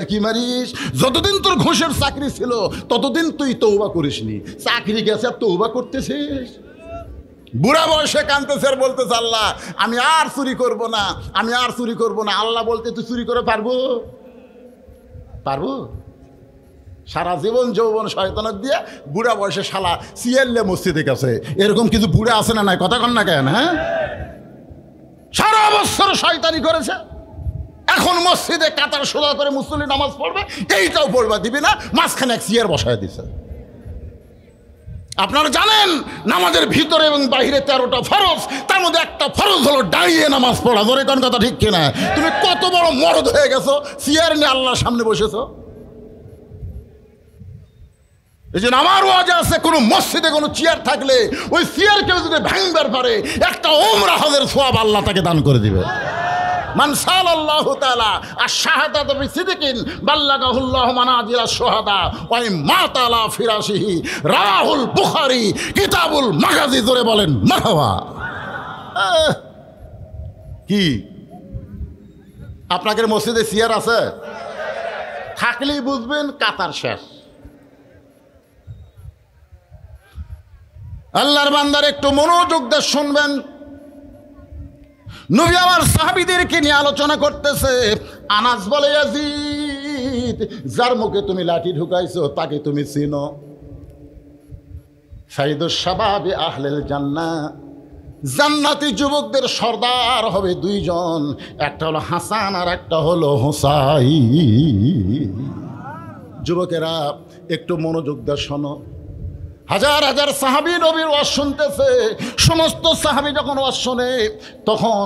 কি মারিস, যতদিন তোর ঘুষের চাকরি ছিল ততদিন তুই তওবা করিসনি, চাকরি গেছে আর তওবা করতেছিস। বুড়া বয়সে কাঁদতেছে আর বলতেছে, আল্লাহ আমি আর চুরি করব না, আমি আর চুরি করব না। আল্লাহ বলতে, তুই চুরি করে পারবো? সারা জীবন যৌবন শয়তানত দিয়ে বুড়া বয়সে শালা সিয়াল্লে মসজিদে গেছে, এরকম কিছু বুড়া আছে না? নাই কথা কন না কেন? হ্যাঁ, সারা বছর শয়তানি করেছে, এখন মসজিদে কাতার সোজা করে মুসল্লি নামাজ পড়বে, এইটাও পড়বা দিবি না, মাঝখানে এক চেয়ার বসায় দিছে। আপনারা জানেন নামাজের ভিতরে এবং বাহিরে 13টা ফরজ, তার মধ্যে একটা ফরজ হলো দাঁড়িয়ে নামাজ পড়া। ধরে কোন কথা ঠিক কিনা? তুমি কত বড় মরদ হয়ে গেছো, চেয়ার নিয়ে আল্লাহর সামনে বসেছো। এই যে আমার ওয়াজ আছে, কোনো মসজিদে কোনো চেয়ার থাকলে ওই চেয়ার কেউ যদি ভাঙবার পারে, একটা ওমরা হজের সওয়াব আল্লাহ তাকে দান করে দিবে। মান সাল্লাল্লাহু তাআলা আশ-শাহাদাত বিসিদকিন বাল্লাগাহুল্লাহু মানাজিলা শুহাদা ওয়া মাতা আলা ফিরাশিহি, রাহুল বুখারী কিতাবুল মাগাজি। জোরে বলেন মারহাবা। কি আপনাদের মসজিদে চেয়ার আছে? থাকলেই বুঝবেন কাতার শেষ। আল্লাহর বান্দার একটু মনোযোগ দিয়ে শুনবেন। নবী আমার সাহাবীদেরকে নিয়ে আলোচনা করতেছে। আনাস বলে, ইয়াজিদ, যার মুখে তুমি লাঠি ঢুকাইছো তাকে তুমি চিনো? সাইয়্যিদুশ শাবাবি আহলিল জান্নাহ, জান্নাতি যুবকদের সর্দার হবে দুইজন, একটা হলো হাসান আর একটা হলো হুসাইন। যুবকেরা একটু মনোযোগ দিয়ে শোনো। হাজার হাজার সাহাবী নবীর ওয়াজ শুনতেছে। সমস্ত সাহাবী যখন ওয়াজ শোনে তখন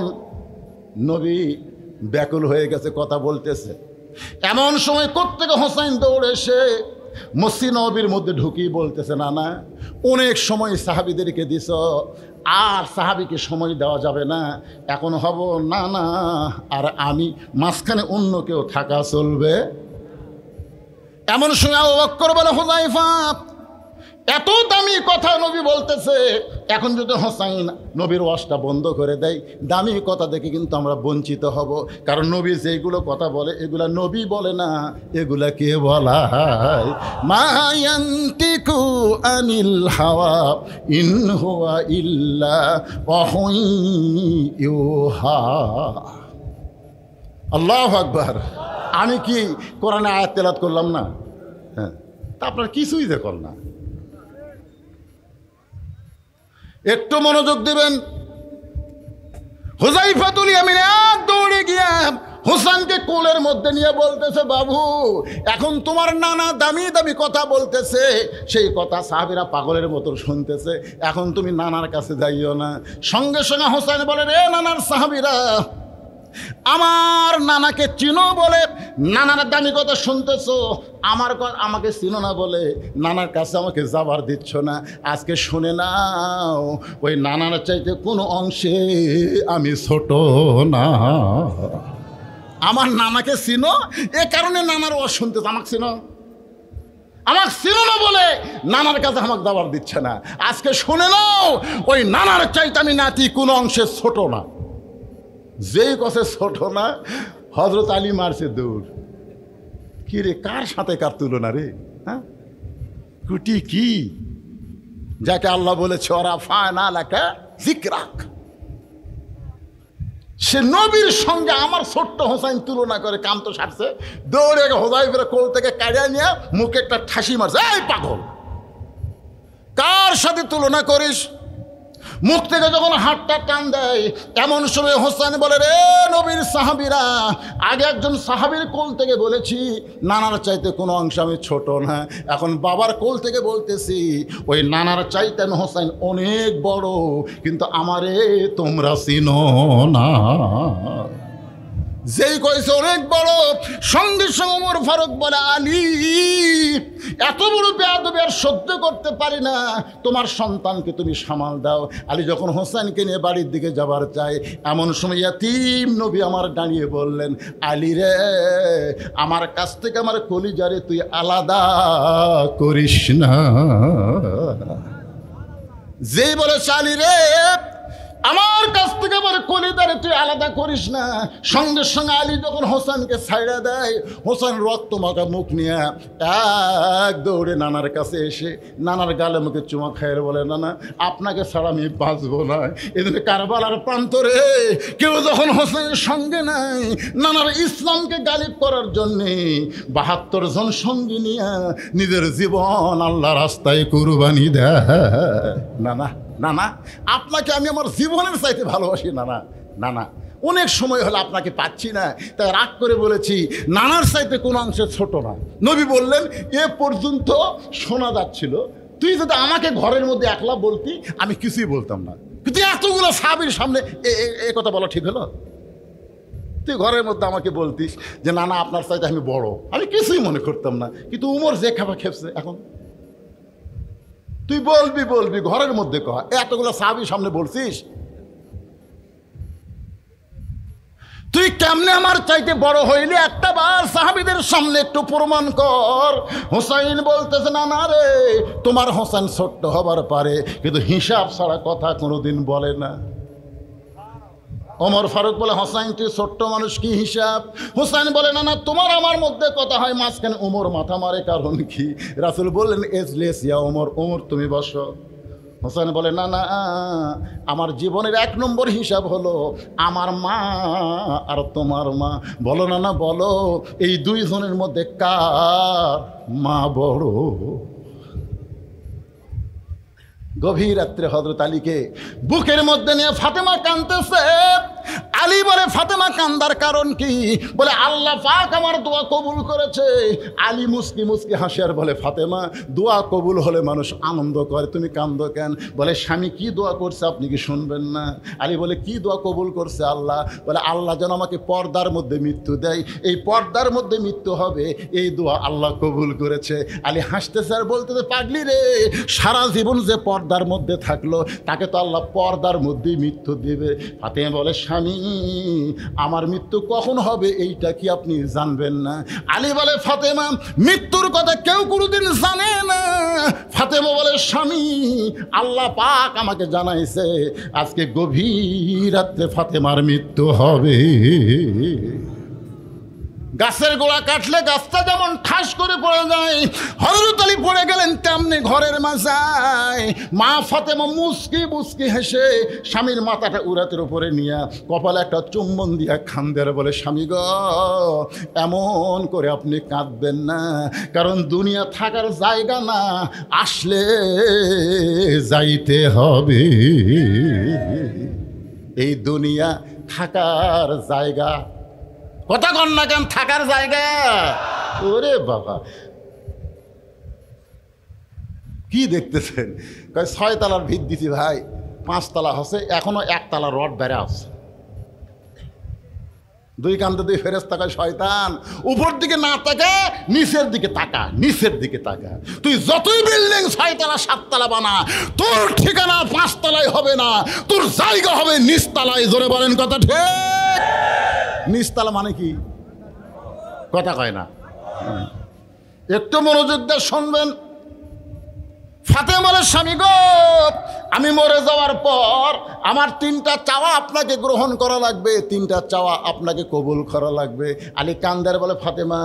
নবী ব্যাকুল হয়ে গেছে, কথা বলতেছে। এমন সময় কোত্থেকে হোসাইন দৌড়ে এসে মসজিদ নবীর মধ্যে ঢুকিয়ে বলতেছে, না না, অনেক সময় সাহাবীদেরকে দিছ, আর সাহাবীকে সময় দেওয়া যাবে না, এখন হব না না, আর আমি মাঝখানে অন্য কেউ থাকা চলবে। এমন সময় আবু বকর বলে, হুযায়ফা, এত দামি কথা নবী বলতেছে, এখন যদি হোসাইন নবীর ওয়াজটা বন্ধ করে দেয়, দামি কথা দেখে কিন্তু আমরা বঞ্চিত হব। কারণ নবী যেগুলো কথা বলে এগুলা নবী বলে না, এগুলা কে বলা হয়? মা ইয়ান্তিকু আনিল হাওয়া ইন হুয়া ইল্লা ওয়াহয়ুন ইউহা। আল্লাহু আকবার। আমি কি কোরআনে আয়াত তেলাওয়াত করলাম না? হ্যাঁ, তা আপনার কিছুই দেখল না। একটু মনোযোগ দিবেন। হুযায়ফাতুল ইয়ামিন এক দৌড়ে গিয়া হোসেনকে কোলের মধ্যে নিয়ে বলতেছে, বাবু, এখন তোমার নানা দামি দামি কথা বলতেছে, সেই কথা সাহাবীরা পাগলের মতো শুনতেছে, এখন তুমি নানার কাছে যাইও না। সঙ্গে সঙ্গে হোসেন বলে, রে নানার সাহাবীরা, আমার নানাকে চিনো বলে নানার দামি কথা শুনতেছো, আমাকে চিনো না বলে নানার কাছে আমাকে যাবার দিচ্ছ না। আজকে শুনে নাও, ওই নানার চাইতে কোনো অংশে আমি ছোট না। আমার নানাকে চিনো, এ কারণে নানার ওয়াজ শুনতেছো। আমাকে চিনো না বলে নানার কাছে আমাকে যাবার দিচ্ছে না। আজকে শুনে নাও, ওই নানার চাইতে আমি নাতি কোনো অংশে ছোট না। যেই কথা ছোট না, হযরত আলী মারছে দৌড়। কি রে, কার সাথে কার তুলনা রে? হ্যাঁ, কুটি কি, যাকে আল্লাহ বলেছে ওরাফা'না লাকা যিকরাক, সে নবীর সঙ্গে আমার ছোট্ট হোসাইন তুলনা করে কাম তো সারছে। দৌড়ে হুযায়ফার কোল থেকে কাড়িয়া নিয়ে মুখে একটা ঠাসি মারছে। এই পাগল, কার সাথে তুলনা করিস? মুখ থেকে যখন হাতটা টান দেয়, এমন সময় হোসেন বলে, রে নবীর সাহাবীরা, আগে একজন সাহাবীর কোল থেকে বলেছি নানার চাইতে কোনো অংশ আমি ছোট না, এখন বাবার কোল থেকে বলতেছি ওই নানার চাইতে আমি হোসেন অনেক বড়, কিন্তু আমারে তোমরা চিনো না। যেই কইছে অনেক বড়, সঙ্গে সঙ্গে ওমর ফারুক বলে, আলী এত বড় বেয়াদবি আর সহ্য করতে পারি না, তোমার সন্তানকে তুমি সামাল দাও। আলী যখন হোসেনকে নিয়ে বাড়ির দিকে যাবার চায়, এমন সময় ইয়াতীম নবী আমার দাঁড়িয়ে বললেন, আলী রে, আমার কাছ থেকে আমার কলিজারে তুই আলাদা করিস না। যেই বলেছে আলী রে, আমার কাছ থেকে আমার কলিজারে তুই আলাদা করিস না, সঙ্গে সঙ্গে আলী যখন হোসেনকে ছাইড়া দেয়, হোসেন রক্ত মাখা মুখ নিয়ে এক দৌড়ে নানার কাছে এসে নানার গালে মুখে চুমা খাইয়ে বলে, নানা আপনাকে ছাড়া আমি বাঁচবো না। এদিকে কারবালার প্রান্তরে কেউ যখন হোসেনের সঙ্গে নাই, নানার ইসলামকে গালিব করার জন্যে ৭২ জন সঙ্গী নিয়ে নিজের জীবন আল্লাহ রাস্তায় কুরবানি দেয়। নানা নানা আপনাকে আমি আমার জীবনের চাইতে ভালোবাসি নানা। নানা অনেক সময় হলো আপনাকে পাচ্ছি না, তাই রাগ করে বলেছি নানার চাইতে কোনো অংশে ছোট না। নবী বললেন, এ পর্যন্ত শোনা যাচ্ছিল, তুই যদি আমাকে ঘরের মধ্যে একলা বলতি আমি কিছুই বলতাম না, কিন্তু এতগুলো সাহাবীর সামনে এ কথা বলা ঠিক হলো? তুই ঘরের মধ্যে আমাকে বলতিস যে নানা আপনার চাইতে আমি বড়, আমি কিছুই মনে করতাম না, কিন্তু উমর যে খাবা খেপছে এখন তুই বলবি বলবি ঘরের মধ্যে কহ, এতগুলো সাহাবীর সামনে বলছিস, তুই কেমনে আমার চাইতে বড় হইলি একটা বার সাহাবীদের সামনে একটু প্রমাণ কর। হোসাইন বলতেছে, না না রে, তোমার হোসেন ছোট্ট হবার পারে, কিন্তু হিসাব ছাড়া কথা কোনোদিন বলে না। ওমর ফারুক বলে, হোসাইন তুই ছোট্ট মানুষ, কি হিসাব? হোসাইন বলে, না না তোমার আমার মধ্যে কথা হয়, মাঝখানে ওমর মাথা মারে, কারণ কি? রাসূল বললেন, এজলিস ইয়া ওমর, ওমর তুমি বসো। হোসেন বলে, না না আমার জীবনের ১ নম্বর হিসাব হলো আমার মা আর তোমার মা। বলো না না বলো, এই 2 জনের মধ্যে কার মা বড়? গভীর রাত্রে হযরত আলীকে বুকের মধ্যে নিয়ে ফাতেমা কাঁদতেছে। আলী বলে, ফাতেমা কান্দার কারণ কি? বলে, আল্লাহ পাক আমার দোয়া কবুল করেছে। আলী মুস্কি মুস্কি হাসে আর বলে, ফাতেমা দোয়া কবুল হলে মানুষ আনন্দ করে, তুমি কান্দো কেন? বলে, স্বামী কি দোয়া করছে আপনি কি শুনবেন না? আলী বলে, কি দোয়া কবুল করছে আল্লাহ? বলে, আল্লাহ যেন আমাকে পর্দার মধ্যে মৃত্যু দেয়, এই পর্দার মধ্যে মৃত্যু হবে, এই দোয়া আল্লাহ কবুল করেছে। আলী হাসতেছে আর বলতেছে, পাগলি রে, সারা জীবন যে পর্দার মধ্যে থাকলো তাকে তো আল্লাহ পর্দার মধ্যেই মৃত্যু দেবে। ফাতেমা বলে, স্বামী আমার মৃত্যু কখন হবে এইটা কি আপনি জানবেন না? আলী বলে, ফাতেমা মৃত্যুর কথা কেউ কোনোদিন জানে না। ফাতেমা বলে, স্বামী আল্লাহ পাক আমাকে জানাইছে আজকে গভীর রাত্রে ফাতেমার মৃত্যু হবে। গাছের গোড়া কাটলে গাছটা যেমন ঠাস করে পড়ে যায়, হযরত আলী পড়ে গেলেন তেমনি ঘরের মাঝায়। মা ফাতেমা মুস্কি মুস্কি হেসে স্বামীর মাথাটা উরাতের উপরে নিয়ে কপালে একটা চুম্বন দিয়া খান্দের বলে, স্বামী গো এমন করে আপনি কাঁদবেন না, কারণ দুনিয়া থাকার জায়গা না, আসলে যাইতে হবে। এই দুনিয়া থাকার জায়গা, কথা কন না কেন, থাকার জায়গা। ওরে বাবা কি দেখতেছেন? 6 তলার ভিত দিছি ভাই, 5 তলা হচ্ছে, এখনো 1 তলা রড বেড়ে আছে। 2 কান্দে 2 ফেরেশতা কয়, শয়তান উপর দিকে না তাকা, নিচের দিকে তাকা, নিচের দিকে তাকা। তুই যতই বিল্ডিং 6 তলা 7 তলা বানা, তোর ঠিকানা 5 তলায় হবে না, তোর জায়গা হবে নিচতলায়। জোরে বলেন কথা ঠিক? নিচতলা মানে কি? কথা কয় না, একটু মনোযোগ দিয়ে শুনবেন। ফাতেমা বলে, স্বামী গো আমি মরে যাওয়ার পর আমার 3টা চাওয়া আপনাকে গ্রহণ করা লাগবে, 3টা চাওয়া আপনাকে কবুল করা লাগবে। আলী কান্দার বলে, ফাতেমা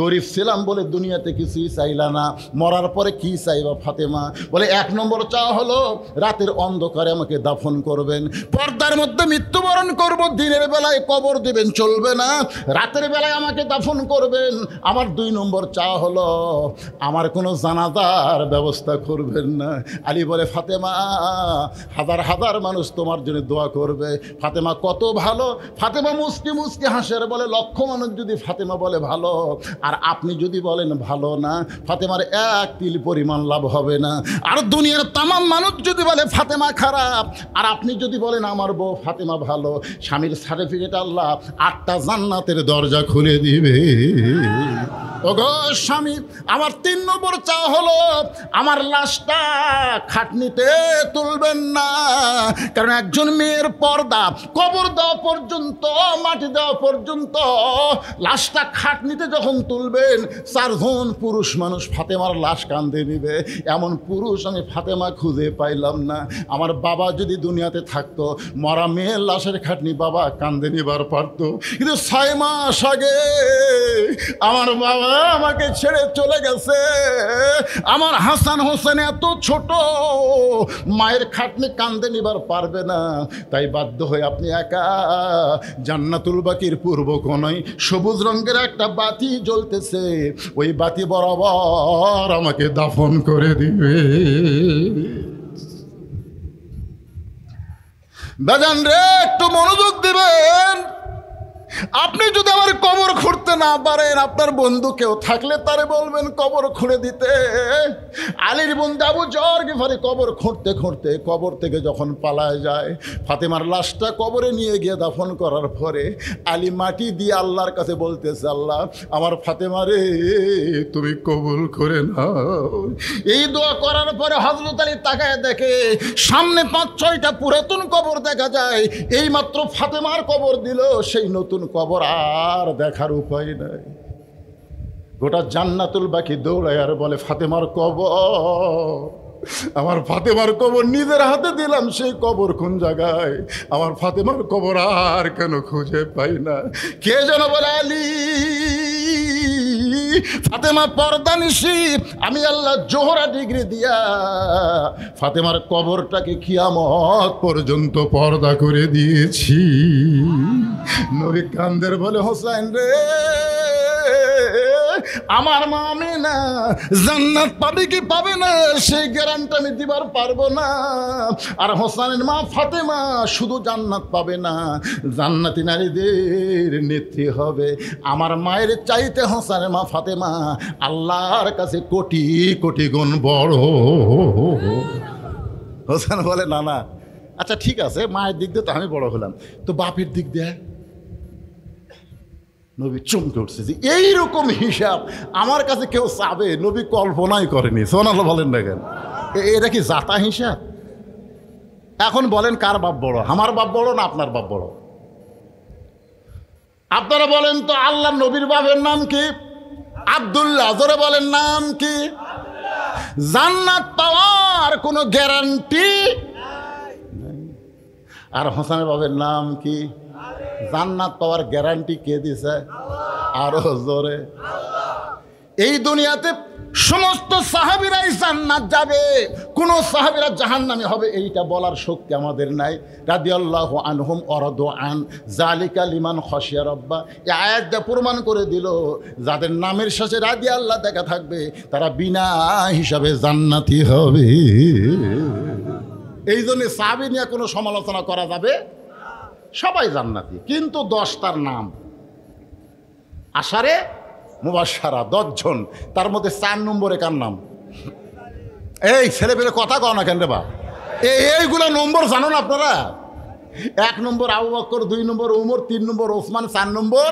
গরিব ছিলাম বলে দুনিয়াতে কিছুই চাইলা না, মরার পরে কি চাইবা ফাতেমা? বলে, 1 নম্বর চাওয়া হলো রাতের অন্ধকারে আমাকে দাফন করবেন, পর্দার মধ্যে মৃত্যুবরণ করব, দিনের বেলায় কবর দিবেন চলবে না, রাতের বেলায় আমাকে দাফন করবেন। আমার 2 নম্বর চাওয়া হলো আমার কোনো জানাজার ব্যবস্থা করবেন। করবেন না। আলী বলে, ফাতেমা, হাজার হাজার মানুষ তোমার জন্য দোয়া করবে। ফাতেমা কত ভালো। ফাতেমা মুস্কি মুস্কি হাসের বলে, লক্ষ মানুষ যদি ফাতেমা বলে ভালো, আর আপনি যদি বলেন ভালো না, ফাতেমার এক তিল পরিমাণ লাভ হবে না। আর দুনিয়ার তামাম মানুষ যদি বলে ফাতেমা খারাপ, আর আপনি যদি বলেন আমার বউ ফাতেমা ভালো, স্বামীর সার্টিফিকেট আল্লাহ 8টা জান্নাতের দরজা খুলে দিবে। ওগো স্বামী, আমার 3 নম্বর চাওয়া হলো, আমার লাশটা খাটনিতে তুলবেন না। কারণ একজন মেয়ের পর্দা কবর দেওয়া পর্যন্ত, মাটি দেওয়া পর্যন্ত, লাশটা খাটনিতে যখন তুলবেন 4 জন পুরুষ মানুষ ফাতেমার লাশ কাঁধে নিবে। এমন পুরুষ আমি ফাতেমা খুঁজে পাইলাম না। আমার বাবা যদি দুনিয়াতে থাকতো, মরা মেয়ের লাশের খাটনি বাবা কাঁধে নিবার পারতো, কিন্তু 6 মাস আগে আমার বাবা আমাকে ছেড়ে চলে গেছে। আমার হাসান হোসেন এত ছোট, মায়ের খাটনি কাঁধে নিবার পারবে না। তাই বাধ্য হয়ে আপনি একা জান্নাতুল বাকির পূর্ব কোণায় সবুজ রঙের একটা বাতি জ্বলতেছে, ওই বাতি বরাবর আমাকে দাফন করে দিবে। বাজান রে, একটু মনোযোগ দিবেন। আপনি যদি আমার কবর খুঁড়তে না পারেন, আপনার বন্ধু কেউ থাকলে তারে বলবেন কবর খুঁড়ে দিতে। আলীর বন্ধু আবু যর গিফারি কবর খুঁড়তে খুঁড়তে কবর থেকে যখন পালায় যায়, ফাতেমার লাশটা কবরে নিয়ে গিয়ে দাফন করার পরে আলী মাটি দিয়ে আল্লাহর কাছে বলতেছে, আল্লাহ আমার ফাতেমা রে তুমি কবুল করে নাও। এই দোয়া করার পরে হযরত আলী তাকায় দেখে সামনে 5-6টা পুরাতন কবর দেখা যায়। এই মাত্র ফাতেমার কবর দিল, সেই নতুন কবর আর দেখার উপায় নাই। গোটা জান্নাতুল বাকি দৌড়ায় আর বলে, ফাতেমার কবর, আমার ফাতেমার কবর নিজের হাতে দিলাম, সেই কবর কোন জায়গায়? আমার ফাতেমার কবর আর কেন খুঁজে পাই না? কে যেন বলে, আলী ফাতেমা পর্দা নিশি, আমি আল্লাহ জোহরা ডিগ্রি দিয়া ফাতেমার কবরটাকে কিয়ামত পর্যন্ত পর্দা করে দিয়েছি। নবী কান্দের বলে, হোসেন রে, আমার মা আমিনা জান্নাত পাবে কি পাবে না সেই গ্যারান্টি আমি দিবার পারবো না। আর হোসেনের মা ফাতেমা শুধু জান্নাত পাবে না, জান্নাতি নারীদের নেত্রী হবে। আমার মায়ের চাইতে হোসেনের মা ফাতেমা আল্লাহর কাছে কোটি কোটি গুণ বড়। হোসেন বলে, না না, আচ্ছা ঠিক আছে, মায়ের দিক দিয়ে তো আমি বড় হলাম, তো বাপের দিক দিয়ে? নবী চমকে উঠছে যে এইরকম হিসাব আমার কাছে কেউ চাবে, নবী কল্পনাই করেনি। সোনাল্লাহ বলেন না কেন? এটা কি জাতা হিসাব? এখন বলেন কার বাপ বড়, আমার বাপ বড় না আপনার বাপ বড়? আপনারা বলেন তো, আল্লাহ নবীর বাপের নাম কি? আব্দুল্লাহ। জোরে বলেন, নাম কি? জান্নাত পাওয়ার কোনো গ্যারান্টি নাই। আর হোসেনের বাপের নাম কি? জান্নাত পাওয়ার গ্যারান্টি কে দিছে? আরো জোরে। এই দুনিয়াতে সমস্ত সাহাবীরাই জান্নাত যাবে, কোন সাহাবীরা জাহান্নামী হবে এইটা বলার শক্তি আমাদের নাই। রাদিয়াল্লাহু আনহুম ওয়া রাদু আন যালিকা লিমান খাশিয়া রাব্বা। এই আয়াতটা প্রমাণ করে দিল, যাদের নামের শেষে রাদিয়াল্লাহ দেখা থাকবে তারা বিনা হিসাবে জান্নাতি হবে। এই জন্য সাহাবী নিয়ে কোনো সমালোচনা করা যাবে? সবাই জান্নাতি, কিন্তু 10টার নাম আশারে মুবাশশারা, 10 জন, তার মধ্যে 4 নম্বরে কার নাম? এই ছেলে পেলে কথা কও না কেন রে বা? এইগুলো নম্বর জানো না আপনারা? 1 নম্বর আবু বকর, 2 নম্বর উমর, 3 নম্বর ওসমান, 4 নম্বর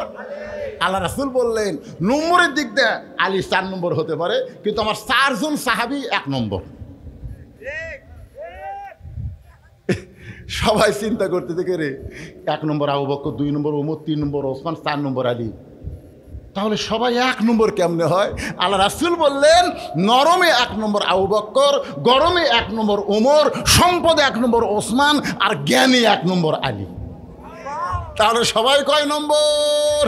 আল্লাহ রাসূল বললেন নম্বরের দিক দিয়ে আলী 4 নম্বর হতে পারে, কিন্তু আমার 4 জন সাহাবী 1 নম্বর। সবাই চিন্তা করতে দেখে রে, 1 নম্বর আবু বকর, 2 নম্বর উমর, 3 নম্বর ওসমান, 4 নম্বর আলী। তাহলে সবাই 1 নম্বর কেমনে হয়? আল্লাহ রাসূল বললেন, নরমে 1 নম্বর আবু বকর, গরমে 1 নম্বর ওমর, সম্পদে 1 নম্বর ওসমান, আর জ্ঞানে 1 নম্বর আলী। তাহলে সবাই কয় নম্বর?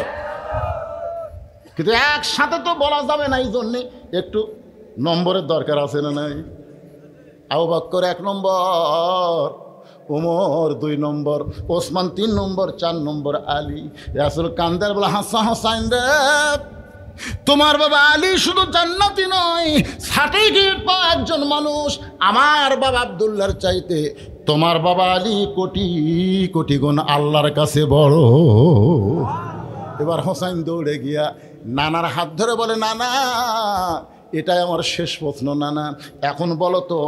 কিন্তু একসাথে তো বলা যাবে না, এই জন্যে একটু নম্বরের দরকার আছে না নাই? আবু বকর 1 নম্বর, ওমর 2 নম্বর, ওসমান 3 নম্বর, 4 নম্বর আলী। রাসূল কান্দার বলে, হাসা হোসাইন রে, তোমার বাবা আলী শুধু জান্নাতি নয়, সার্টিফিকেট পাওয়া একজন মানুষ। আমার বাবা আব্দুল্লাহর চাইতে তোমার বাবা আলী কোটি কোটি গুণ আল্লাহর কাছে বড়। এবার হোসাইন দৌড়ে গিয়া নানার হাত ধরে বলে, নানা এটাই আমার শেষ প্রশ্ন নানা, এখন বলো তো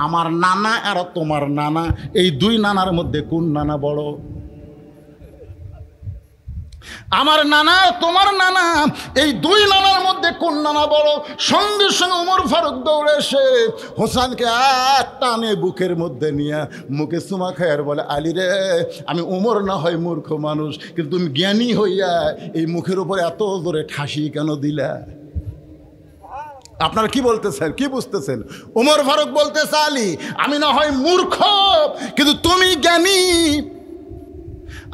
আমার নানা আর তোমার নানা, এই দুই নানার মধ্যে কোন নানা বড়? আমার নানা তোমার নানা, এই দুই নানার মধ্যে কোন নানা বড়? সঙ্গে সঙ্গে ওমর ফারুক দৌড়ে এসে হোসেনকে টানে বুকের মধ্যে নিয়ে মুখে চুমা খায় আর বলে, আলী রে, আমি ওমর না হয় মূর্খ মানুষ, কিন্তু তুমি জ্ঞানী হইয়া এই মুখের উপরে এত জোরে ঠাসি কেন দিলা? আপনারা কি বলতেছেন, কি বুঝতেছেন? ওমর ফারুক বলতেছে, আলী আমি না হয় মূর্খ, কিন্তু তুমি জ্ঞানী।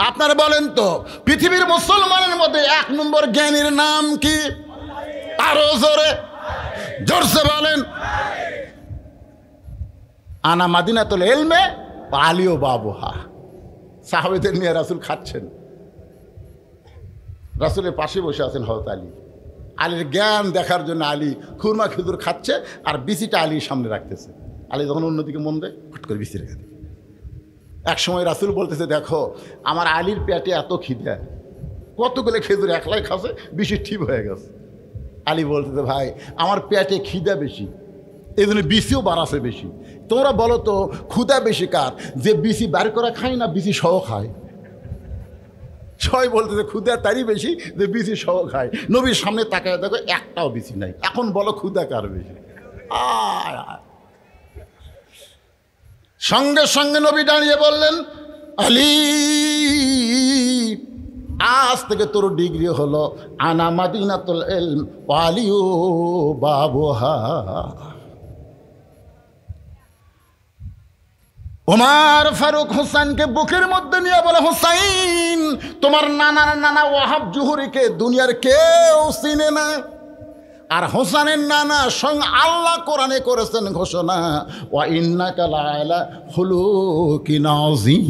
আপনারা বলেন তো পৃথিবীর মুসলমানের মধ্যে 1 নম্বর জ্ঞানীর নাম কি? আরো জোরে, জোরসে বলেন। আনা মাদিনাতুল ইলমে আলিও বাবুহা। সাহাবীদের নিয়ে রাসূল খাচ্ছেন, রাসূলের পাশে বসে আছেন হযরত আলী। আলীর জ্ঞান দেখার জন্য আলী খুরমা খেজুর খাচ্ছে আর বিচিটা আলীর সামনে রাখতেছে। আলী যখন অন্যদিকে মন দেয় ফট করে বিচি রেখে দেয়। এক সময় রাসূল বলতেছে, দেখো আমার আলীর পেটে এত খিদে, কতগুলো খেজুর একলাই খাচ্ছে, বিচি ঠিক হয়ে গেছে। আলী বলতেছে, ভাই আমার পেটে খিদা বেশি, এই জন্য বিচিও বাড়াছে বেশি। তোমরা বলো তো ক্ষুধা বেশি কার, যে বিচি বার করা খায় না বিচি সহ খায়? সবাই বলতেছে ক্ষুধা তারই বেশি যে বিচি সহ খায়। নবীর সামনে তাকায় দেখো একটাও বিচি নাই। এখন বলো ক্ষুধা কার বেশি? সঙ্গে সঙ্গে নবী দাঁড়িয়ে বললেন, আলী আজ থেকে তোর ডিগ্রি হলো আনা মাদিনাতুল ইলম ওয়া আলিউ বাবুহা। ওমর ফারুক হোসেনকে বুকের মধ্যে নিয়ে বলে, হোসাইন তোমার নানার নানা ওয়াহাব জুহুরিকে দুনিয়ার কেউ চিনে না, আর হোসেনের নানা সঙ্গ আল্লাহ কোরআনে করেছেন ঘোষণা, ওয়া ইন্নাকা লাআলা খুলুকিন আযীম।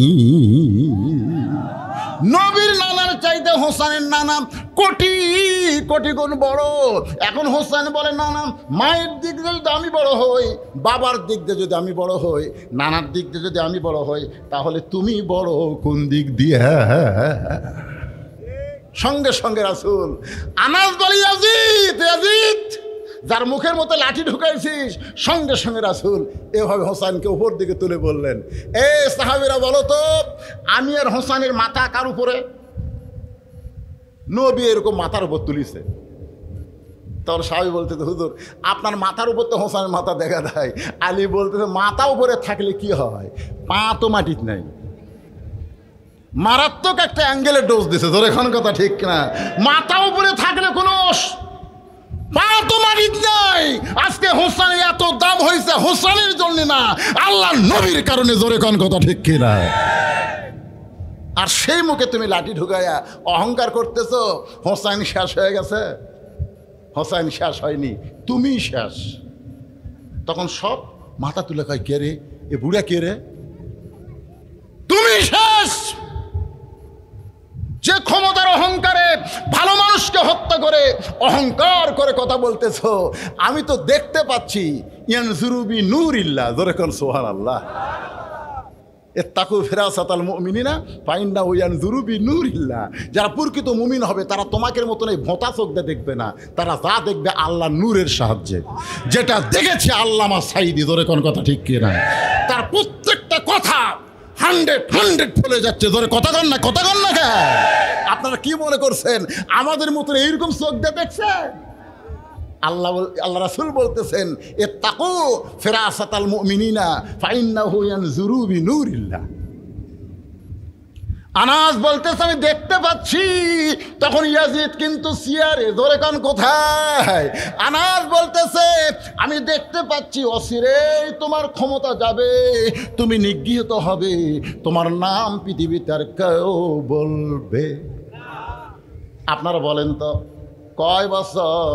নবীর নানার চাইতে হোসেনের নানা কোটি কোটি গুণ বড়। এখন হোসেন বলে, নানা মায়ের দিক দিয়ে যদি আমি বড় হই, বাবার দিক দিয়ে যদি আমি বড় হই, নানার দিক দিয়ে যদি আমি বড় হই, তাহলে তুমি বড় কোন দিক দিয়ে? সঙ্গে সঙ্গে রাসূল আনাস বলে, ইয়াজিদ ইয়াজিদ, যার মুখের মতো লাঠি ঢুকাইছিস। সঙ্গে সঙ্গে রাসূল এভাবে হোসেনকে উপর দিকে তুলে বললেন, এ সাহাবীরা বলো তো আমি আর হোসেনের মাথা কার উপরে? নবী এরকম মাথার উপর তুলিছে। তখন সাহাবী বলতেছে, হুজুর আপনার মাথার উপর তো হোসেনের মাথা দেখা দেয়। আলী বলতেছে, মাথা উপরে থাকলে কি হয়, পা তো মাটিতে নাই। মারাত্মক একটা অ্যাঙ্গেলের ডোজ দিছে, তোর এখন কথা ঠিক না? মাথা উপরে থাকলে কোনো পা তো মাটিতে নাই। আজকে হোসেনের এত দাম হয়েছে হোসেনের জন্য না, আল্লাহ নবীর কারণে। জোরে কোন কথা ঠিক কিনা? আর সেই মুখে তুমি লাঠি ঢুকাইয়া অহংকার করতেছো। হোসেন শেষ হয়ে গেছে? হোসেন শেষ হয়নি, তুমি শেষ। তখন সব মাথা তুলে কয়, কে রে এ বুড়া, কে রে? তুমি শেষ। যে ক্ষমতার অহংকারে ভালো মানুষকে হত্যা করে অহংকার করে কথা বলতেছ, আমি তো দেখতে পাচ্ছি। ইয়ানজুরু বি নূরিল্লাহ, জোরে কোন সুবহানাল্লাহ। ইত্তাকু ফিরাসাতাল মুমিনিনা ফাইন্নাহু ইয়ানজুরু বি নূরিল্লাহ। যারা প্রকৃত মুমিন হবে তারা তোমাকে মতন এই ভোঁতা চোখ দিয়ে দেখবে না, তারা যা দেখবে আল্লাহ নূরের সাহায্যে। যেটা দেখেছে আল্লামা সাঈদী, জোরে কোন কথা ঠিক কি না? তার প্রত্যেকটা কথা 100 ফলে যাচ্ছে। ধরে কথা কন না, কথা কন না। আপনারা কি মনে করছেন আমাদের মতন এইরকম চোখ দিয়ে দেখছে? আল্লাহ রাসূল বলতেছেন, ইত্তাকু ফিরাসাতাল মুমিনিনা ফাইন্নাহু ইয়ানজুরু বিনূরিল্লাহ। আনাস বলতেছে, আমি দেখতে পাচ্ছি। তখন ইয়াজিদ কিন্তু সিয়ারে, ধরে কান কোথায়? আনাস বলতেছে, আমি দেখতে পাচ্ছি অচিরেই তোমার ক্ষমতা যাবে, তুমি নিগৃহীত হবে, তোমার নাম পৃথিবীতে আর কেউ বলবে। আপনারা বলেন তো কয় বছর?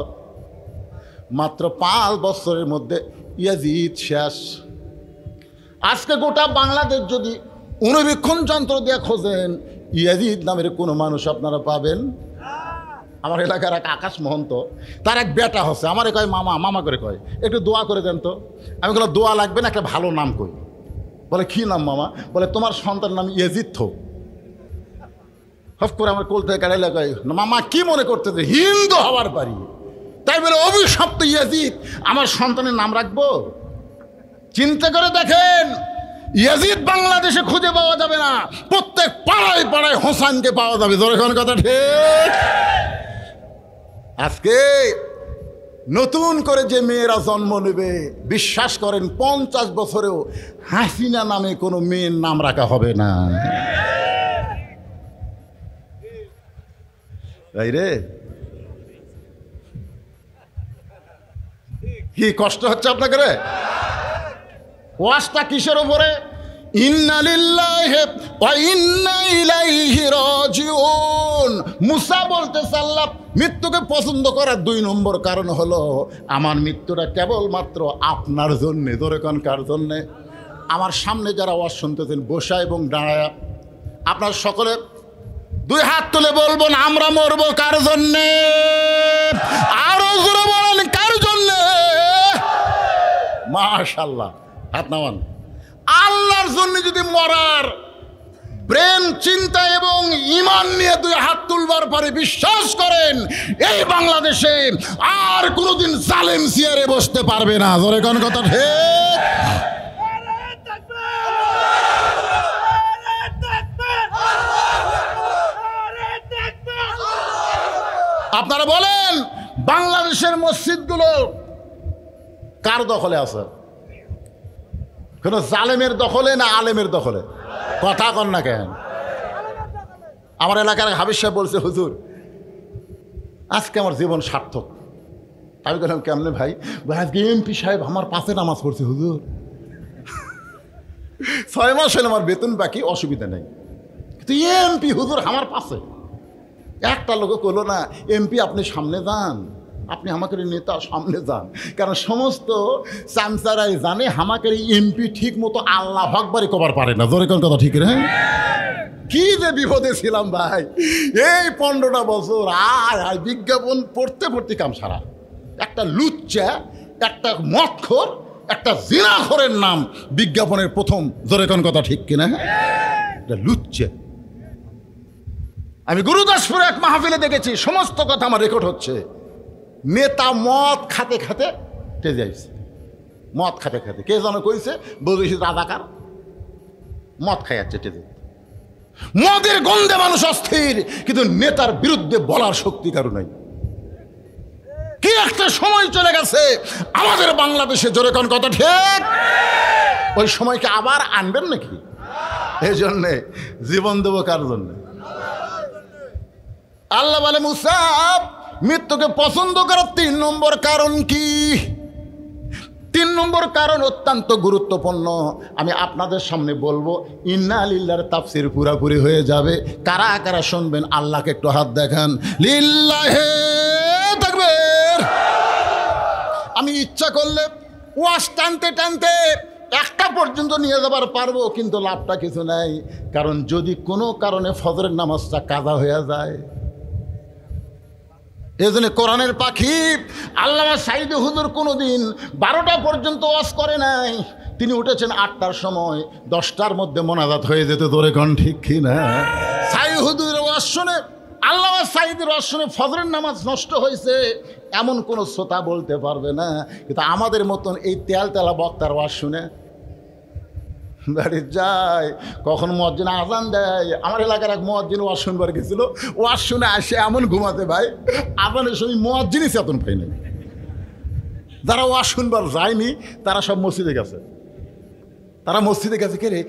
মাত্র 5 বছরের মধ্যে ইয়াজিদ শেষ। আজকে গোটা বাংলাদেশ যদি অনুবীক্ষণ যন্ত্র দিয়ে খোঁজেন, ইয়াজিদ নামের কোনো মানুষ আপনারা পাবেন? আমার এলাকার এক আকাশ মহন্ত, তার এক বেটা হচ্ছে, আমারে কয় মামা মামা করে কয়, একটু দোয়া করে দেন তো। আমি বললাম দোয়া লাগবে না, একটা ভালো নাম কই। বলে কী নাম মামা? বলে তোমার সন্তানের নাম ইয়াজিদ থো। হফ করে আমার কোল থেকে কাটাইলে কয় মামা কি মনে করতেছে হিন্দু হওয়ার পারি, তাই বলে অভিশপ্ত ইয়াজিদ আমার সন্তানের নাম রাখবো? চিন্তা করে দেখেন, ইয়াজিদ বাংলাদেশে খুঁজে পাওয়া যাবে না, প্রত্যেক পাড়ায় পাড়ায় হোসেনকে পাওয়া যাবে। যখন কথা ঠিক। আজকে নতুন করে যে মেয়েরা জন্ম নেবে, বিশ্বাস করেন 50 বছরেও হাসিনা নামে কোনো মেয়ের নাম রাখা হবে না। তাই রে, কি কষ্ট হচ্ছে আপনাকে রে? ওয়াজটা কিসের উপরে? ইন্না লিল্লাহি ওয়া ইন্না ইলাইহি রাজিউন। মুসা বলতেছে আল্লাহ মৃত্যুকে পছন্দ করার 2 নম্বর কারণ হলো আমার মৃত্যুটা কেবলমাত্র আপনার জন্যে। ধরে কোন কার জন্যে? আমার সামনে যারা ওয়াজ শুনতেছেন বসা এবং দাঁড়ায়া, আপনার সকলে 2 হাত তুলে বলবেন আমরা মরবো কার জন্যে? আরো জোরে বলেন কার জন্যে? মাশাআল্লাহ, হাত নামান। আল্লাহর জন্য যদি মরার ব্রেন চিন্তা এবং ঈমান নিয়ে 2 হাত তুলবার পরে বিশ্বাস করেন এই বাংলাদেশে আর কোনোদিন জালেম চেয়ারে বসতে পারবে না। জোরে কোন কথা ঠিক? আপনারা বলেন বাংলাদেশের মসজিদগুলো কার দখলে আছে? কোন জালেমের দখলে না আলেমের দখলে? কথা কন না কেন? আমার এলাকার হাবিজ সাহেব বলছে হুজুর আজকে আমার জীবন সার্থক। আমি বললাম কেমনে ভাই? আজকে এমপি সাহেব আমার পাশে নামাজ পড়ছে হুজুর। 6 মাস হলে আমার বেতন বাকি, অসুবিধা নেই, কিন্তু এমপি হুজুর আমার পাশে। একটা লোক করলো না এমপি আপনি সামনে যান, আপনি আমাকে নেতা সামনে যান, কারণ সমস্ত চামচারাই জানে আমাকে এমপি ঠিক মতো আল্লাহ আকবার কবার পারে না। জোরে কোন কথা ঠিক রে? কি যে বিপদে ছিলাম ভাই এই 15টা বছর। আর বিজ্ঞাপন পড়তে পড়তে কাম সারা। একটা লুচ্চা, একটা মদখোর, একটা জিনাখোরের নাম বিজ্ঞাপনের প্রথম। জোরে কোন কথা ঠিক কিনা? এটা লুচ্চা। আমি গুরুদাসপুরে এক মাহফিলে দেখেছি, সমস্ত কথা আমার রেকর্ড হচ্ছে। নেতা মদ খাতে খাতে টেজে আসছে, মদ খাতে খাতে। কে যেন কইছে বলেছি রাজাকার, মদ খাই যাচ্ছে টেজে। মদের গন্ধে মানুষ অস্থির, কিন্তু নেতার বিরুদ্ধে বলার শক্তি কারো নাই। কি একটা সময় চলে গেছে আমাদের বাংলাদেশে। জোরে কোন কথা ঠিক? ওই সময়কে আবার আনবেন নাকি? এই জন্যে জীবন দেবো কার জন্যে? আল্লাহ বলে মুসা মৃত্যুকে পছন্দ করার 3 নম্বর কারণ কি? 3 নম্বর কারণ অত্যন্ত গুরুত্বপূর্ণ, আমি আপনাদের সামনে বলবো। ইন্না লিল্লাহর তাফসীর পুরাপুরি হয়ে যাবে। কারা কারা শুনবেন আল্লাহকে একটু হাত দেখান। লিল্লাহে তাকবীর। আমি ইচ্ছা করলে ওয়াজ টানতে টানতে 1টা পর্যন্ত নিয়ে যাবার পারবো, কিন্তু লাভটা কিছু নাই। কারণ যদি কোনো কারণে ফজরের নামাজটা কাজা হয়ে যায়, এই জন্য কোরআনের পাখি আল্লামা সাইদি হুজুর কোনোদিন 12টা পর্যন্ত ওয়াজ করে নাই। তিনি উঠেছেন 8টার সময়, 10টার মধ্যে মোনাজাত হয়ে যেত। ধরে কোন ঠিক কি না? সাইদি হুজুরের ওয়াজ শুনে, আল্লামা সাইদির ওয়াজ শুনে ফজরের নামাজ নষ্ট হয়েছে এমন কোনো শ্রোতা বলতে পারবে না। কিন্তু আমাদের মতন এই তেলতেলা বক্তার ওয়াজ শুনে বাড়ি যায়, কখন মুয়াজ্জিন আজান দেয়। আমার এলাকার এক মুয়াজ্জিন ওয়াজ শুনবার গেছিল, ওয়াজ শুনে আসে এমন ঘুমাতে ভাই, আজানের সময় মুয়াজ্জিনই চেতন পাই নাই। যারা ওয়াজ শুনবার যায়নি তারা সব মসজিদে গেছে। তারা মসজিদে গেছে কে রে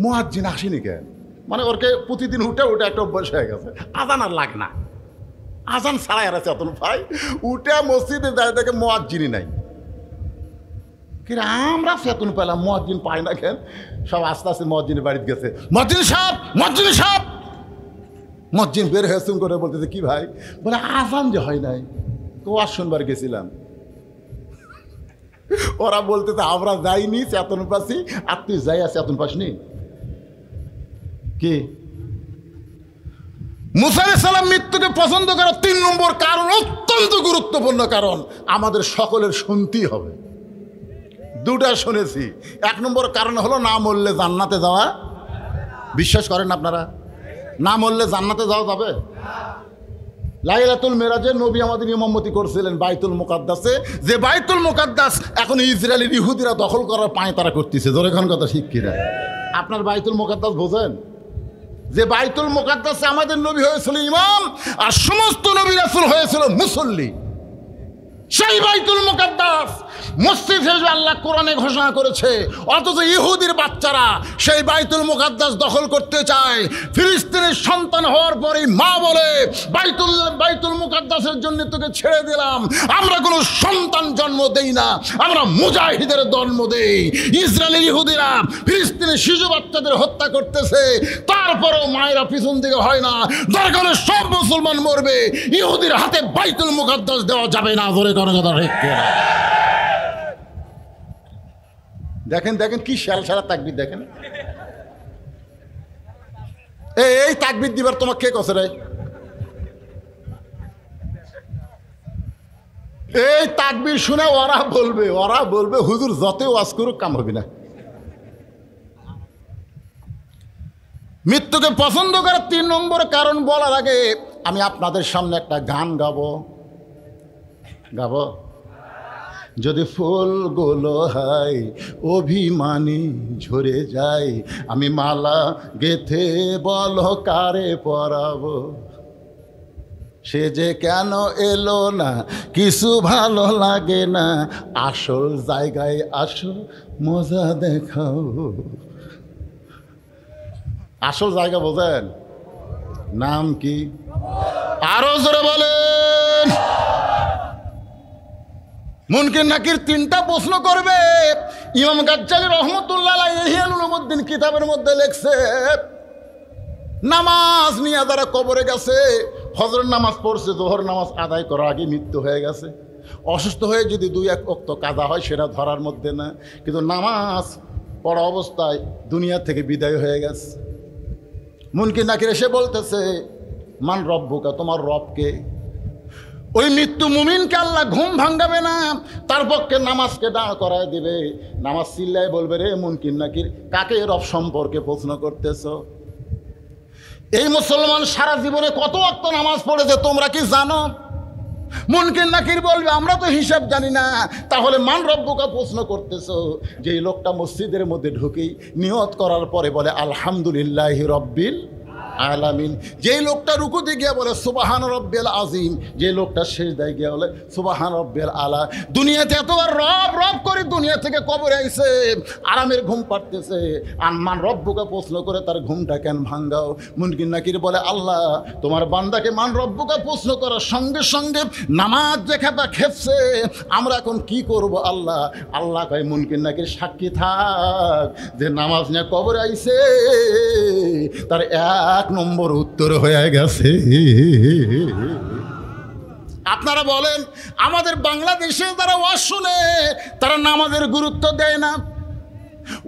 মুয়াজ্জিন আসেনি কেন? মানে ওরকে প্রতিদিন উঠে উঠে একটা অভ্যাস হয়ে গেছে, আজান আর লাগে না, আজান ছাড়াই আর চেতন পাই। উঠে মসজিদে যায় দেখে মুয়াজ্জিনই নাই। আমরা চেতন পেলাম, মুয়াজ্জিন পাই না কেন? সব আস্তে আস্তে মুয়াজ্জিনের বাড়িতে গেছে। মুয়াজ্জিন সাহেব, মুয়াজ্জিন সাহেব। মুয়াজ্জিন বের হয়ে শুন করে বলতেছে কি ভাই? বলে আজান যে হয় নাই, তো ওয়াজ শুনবার গেছিলাম। ওরা বলতেছে আমরা যাইনি চেতন পাচ্ছি, আর তুই যাই চেতন পাসনি কি? মুসা আলাইহিস সালাম মৃত্যুকে পছন্দ করার 3 নম্বর কারণ, অত্যন্ত গুরুত্বপূর্ণ কারণ, আমাদের সকলের শুনতেই হবে। দুটা শুনেছি। 1 নম্বর কারণ হলো না মরলে জান্নাতে যাওয়া। বিশ্বাস করেন আপনারা? না মরলে জান্নাতে যাওয়া যাবে? লাইলাতুল মেরাজে নবী আমাদের ইমামতি করছিলেন বাইতুল মুকাদ্দাসে, যে বাইতুল মুকাদ্দাস এখন ইসরায়েলের ইহুদিরা দখল করার পায় তারা করতেছে। জোরে খান কথা ঠিক কিনা? আপনার বাইতুল মুকাদ্দাস বোঝেন? যে বাইতুল মুকাদ্দাসে আমাদের নবী হয়েছিল ইমাম, আর সমস্ত নবী রাসূল হয়েছিল মুসল্লি। সেই বাইতুল মুকাদ্দাস মসজিদ হিসেবে আল্লাহ কোরআনে ঘোষণা করেছে, অথচ ইহুদির বাচ্চারা সেই বাইতুল মুকাদ্দাস দখল করতে চায়। ফিলিস্তিনের সন্তান হওয়ার পরেই মা বলে, বাইতুল মুকাদ্দাসের জন্য তোকে ছেড়ে দিলাম। আমরা কোনো সন্তান জন্ম দেই না, আমরা মুজাহিদের জন্ম দেই। ইসরায়েলের ইহুদিরা ফিলিস্তিনের শিশু বাচ্চাদের হত্যা করতেছে, তারপরেও মায়েরা পিছন দিকে হয় না। দরকার হলে সব মুসলমান মরবে, ইহুদির হাতে বাইতুল মুকাদ্দাস দেওয়া যাবে না। ধরে কোনো কথা ঠিক কিনা? দেখেন দেখেন কি সারা তাকবীর দেখেন। এই তাকবীর দিবার তোমাকে কে কছে রে? এই তাকবীর শুনে ওরা বলবে হুজুর যতই ওয়াজ করুক কাম হবে না। মৃত্যুকে পছন্দ করার 3 নম্বর কারণ বলার আগে আমি আপনাদের সামনে একটা গান গাবো। যদি ফুলগুলো হয় অভিমানী ঝরে যায়, আমি মালা গেথে বলো কারে পরাবো, সে যে কেন এলো না কিছু ভালো লাগে না, আসল জায়গায় আসো মজা দেখাও। আসল জায়গা বোঝেন? নাম কি? আরো জোরে বলেন। মুনকির নাকির 3টা প্রশ্ন করবে। ইমাম গাজ্জালী রহমতুল্লাহ আলাইহি ইহয়া উলুমুদ্দিন কিতাবের মধ্যে লেখছে, নামাজ নিয়ে যারা কবরে গেছে, ফজরের নামাজ পড়ছে, জোহর নামাজ আদায় করার আগে মৃত্যু হয়ে গেছে, অসুস্থ হয়ে যদি 2-1 ওয়াক্ত কাজা হয় সেটা ধরার মধ্যে না, কিন্তু নামাজ পড়া অবস্থায় দুনিয়া থেকে বিদায় হয়ে গেছে। মুনকির নাকির এসে বলতেছে, মান রব্বুকা, তোমার রবকে? ওই মৃত্যু মুমিনকে আল্লাহ ঘুম ভাঙ্গাবে না, তার পক্ষে নামাজকে দাঁড় করায় দিবে। নামাজ চিল্লায় বলবে, রে মুনকির নাকির, কাকে রব সম্পর্কে প্রশ্ন করতেছ? এই মুসলমান সারা জীবনে কত ওয়াক্ত নামাজ পড়েছে তোমরা কি জানো? মুনকির নাকির বলবে, আমরা তো হিসাব জানি না। তাহলে মান রব্বুকা প্রশ্ন করতেছ? যেই লোকটা মসজিদের মধ্যে ঢুকেই নিয়ত করার পরে বলে আলহামদুলিল্লাহি রব্বিল আলামিন, যেই লোকটা রুকুতে গিয়ে বলে সুবহান রব্বিল আজিম, যে লোকটা সিজদায় গিয়ে বলে সুবহান রব্বিল আলা, দুনিয়াতে এতবার রব রব করে দুনিয়া থেকে কবরে আইছে, আরামের ঘুম পাড়তেছে, আর মান রব্বুকা প্রশ্ন করে তার ঘুমটা কেন ভাঙ্গাও? মুনকির নাকির বলে, আল্লাহ তোমার বান্দাকে মান রব্বুকা প্রশ্ন করার সঙ্গে সঙ্গে নামাজ যে খেপা খেপছে, আমরা এখন কি করব আল্লাহ? আল্লাহ কয়, মুনকির নাকির সাক্ষী থাক যে নামাজ নিয়ে কবরে আইছে, তার 1 নম্বর উত্তর হয়ে গেছে। আপনারা বলেন, আমাদের বাংলাদেশে যারা ওয়াজ শুনে তারা নামাজের গুরুত্ব দেয় না।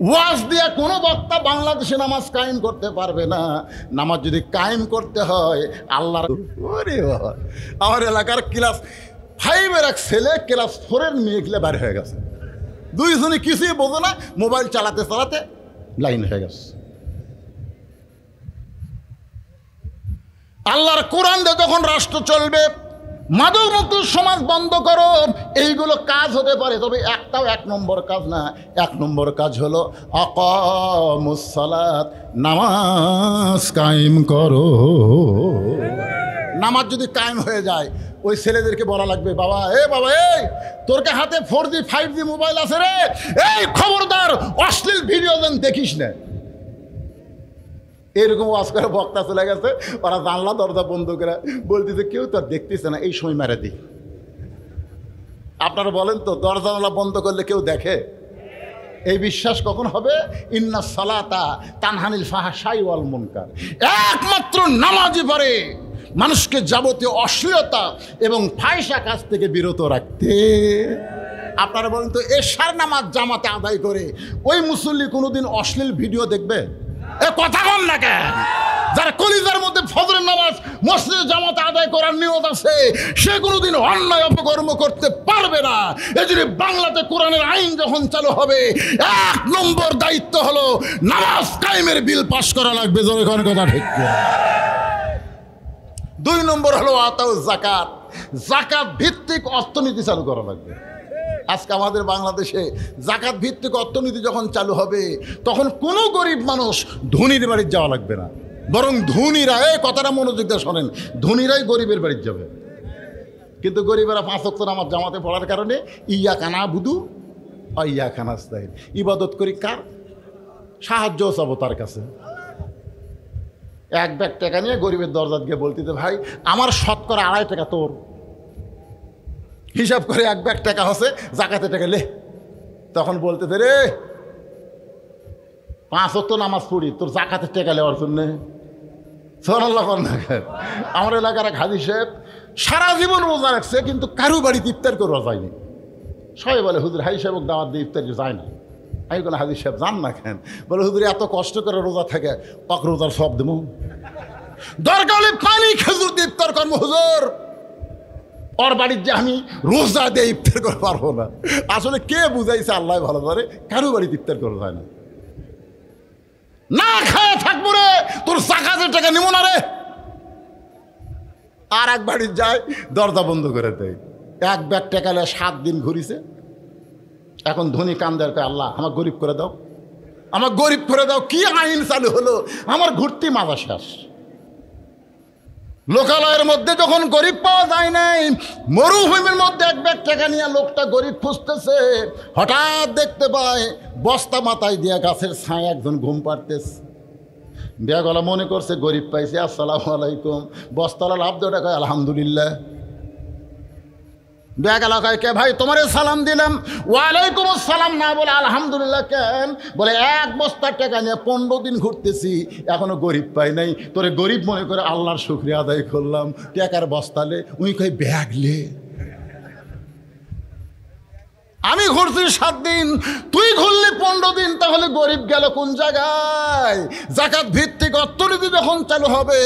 ওয়াজ দিয়ে কোনো বক্তা বাংলাদেশে নামাজ কায়েম করতে পারবে না। নামাজ যদি কায়েম করতে হয় আল্লাহর, আমার এলাকার ক্লাস 5-এর এক ছেলে ক্লাস 4-এর মেয়ে গেলে বাইরে হয়ে গেছে। 2 জনে কিছুই বোঝে না, মোবাইল চালাতে চালাতে লাইন হয়ে গেছে। আল্লাহর কোরআন দিয়ে যখন রাষ্ট্র চলবে, মাদক মুক্ত সমাজ বন্ধ করো, এইগুলো কাজ হতে পারে, তবে একটাও 1 নম্বর কাজ না। 1 নম্বর কাজ হলো আকামুস সালাত, নামাজ কায়েম করো। নামাজ যদি কায়েম হয়ে যায়, ওই ছেলেদেরকে বলা লাগবে, বাবা বাবা, তোর হাতে 4G 5G মোবাইল আছে রে, এই খবরদার অশ্লীল ভিডিও যেন দেখিস না। এরকম ওয়াজ করে বক্তা চলে গেছে, ওরা জানলা দরজা বন্ধ করে বলতেছে, কেউ তো দেখতেছে না, এই সময় মেরে দিই। আপনারা বলেন তো, দরজা জানলা বন্ধ করলে কেউ দেখে? এই বিশ্বাস কখন হবে? ইন্না সালাতা তানহানিল ফাহশাই ওয়াল মুনকার, একমাত্র নামাজই পারে মানুষকে যাবতীয় অশ্লীলতা এবং ফাহিশা কাজ থেকে বিরত রাখতে। আপনারা বলেন তো, এশার নামাজ জামাতে আদায় করে ওই মুসল্লি কোনোদিন অশ্লীল ভিডিও দেখবে? এ কথা বল না কেন? যার কলিজার মধ্যে ফজরের নামাজ মসজিদে জামাতে আদায় করার নিয়ত আছে, সে কোনোদিন অন্যায় অপকর্ম করতে পারবে না। এজন্য বাংলাতে কোরআনের আইন যখন চালু হবে, 1 নম্বর দায়িত্ব হলো নামাজ কায়েমের বিল পাস করা লাগবে। যখন কথা ঠিক। 2 নম্বর হলো আতাউ যাকাত, যাকাত ভিত্তিক অর্থনীতি চালু করা লাগবে। আজকে আমাদের বাংলাদেশে যাকাত ভিত্তিক অর্থনীতি যখন চালু হবে, তখন কোনো গরিব মানুষ ধনীর বাড়ি যাওয়া লাগবে না, বরং ধনীরা, এই কথাটা মনোযোগ দিয়ে শোনেন, ধনীরাই গরিবের বাড়ি যাবে। কিন্তু গরিবেরা 5 ওয়াক্ত নামাজ জামাতে পড়ার কারণে ইয়াকা নাবুদু ওয়া ইয়াকা নাস্তাইন, ইবাদত করি কার? সাহায্য চাবো তার কাছে। 1 ব্যাগ টাকা নিয়ে গরিবের দরজা গিয়ে বলতে, ভাই আমার শতকরা 2.5 টাকা তোর, হিসাব করে 1 ব্যাগ টাকা হচ্ছে, জাকাতে টাকা লে। তখন বলতে রে 5 ওয়াক্ত নামাজ পড়ি, তোর জাকাতের টাকা নেওয়ার জন্য। সুবহানাল্লাহ। আমার এলাকার এক হাজী সাহেব সারা জীবন রোজা রাখছে, কিন্তু কারো বাড়িতে ইফতার করে যায়নি। সবাই বলে হুজুর হাজি সাহেব দাওয়াত দিয়ে ইফতার যায় না। আমি বলে হাজি সাহেব যান না কেন? বলে হুজুর এত কষ্ট করে রোজা থাকে, পাক রোজার সব দেবো, দরকার হলে পানি খেজুর দিয়ে ইফতার করবো হুজুর। ওর বাড়ির যে আমি রোজা দিয়ে ইফতার করতে পারবো না। আসলে কে বুঝাইছে আল্লাহ ভালো করে, কারো বাড়িতে ইফতার করা যায় না। না খায় থাকবো রে, তোর জাকাতের টাকা নিব না রে। আর এক বাড়ির যায়, দরজা বন্ধ করে দেয়। 1 ব্যাগ টাকা 7 দিন ঘুরিছে। এখন ধনী কান্দার কয়, আল্লাহ আমার গরিব করে দাও, আমার গরিব করে দাও। কি আইন চালু হলো, আমার ঘুরতি মাজা শেষ। লোকালয়ের মধ্যে যখন গরিব পাওয়া যায় নাই, মরুভূমির মধ্যে 1 ব্যাগ টাকা নিয়ে লোকটা গরিব খুঁজতেছে, হঠাৎ দেখতে পায় বস্তা মাথায় দিয়ে গাছের ছায় একজন ঘুম পাড়তেছে। বিয়াগলা মনে করছে গরিব পাইছে, আসসালামু আলাইকুম। বস্তালা লাভ দেওয়া কয় আলহামদুলিল্লাহ। বিয়াগলা কয়, কে ভাই তোমারে সালাম দিলাম। ওয়ালাইকুম আসসালাম না বলে আলহামদুলিল্লাহ কেন? বলে 1 বস্তার টাকা নিয়ে 15 দিন ঘুরতেছি, এখনো গরিব পাই নাই। তোরে গরিব মনে করে আল্লাহর শুকরিয়া আদায় করলাম। টাকার বস্তালে উনি কয় ব্যাগলে, আমি ঘুরছি 7 দিন, তুই ঘুরলি 15 দিন, তাহলে গরিব গেল কোন জায়গায়? যাকাত ভিত্তিক অর্থনীতি যখন চালু হবে,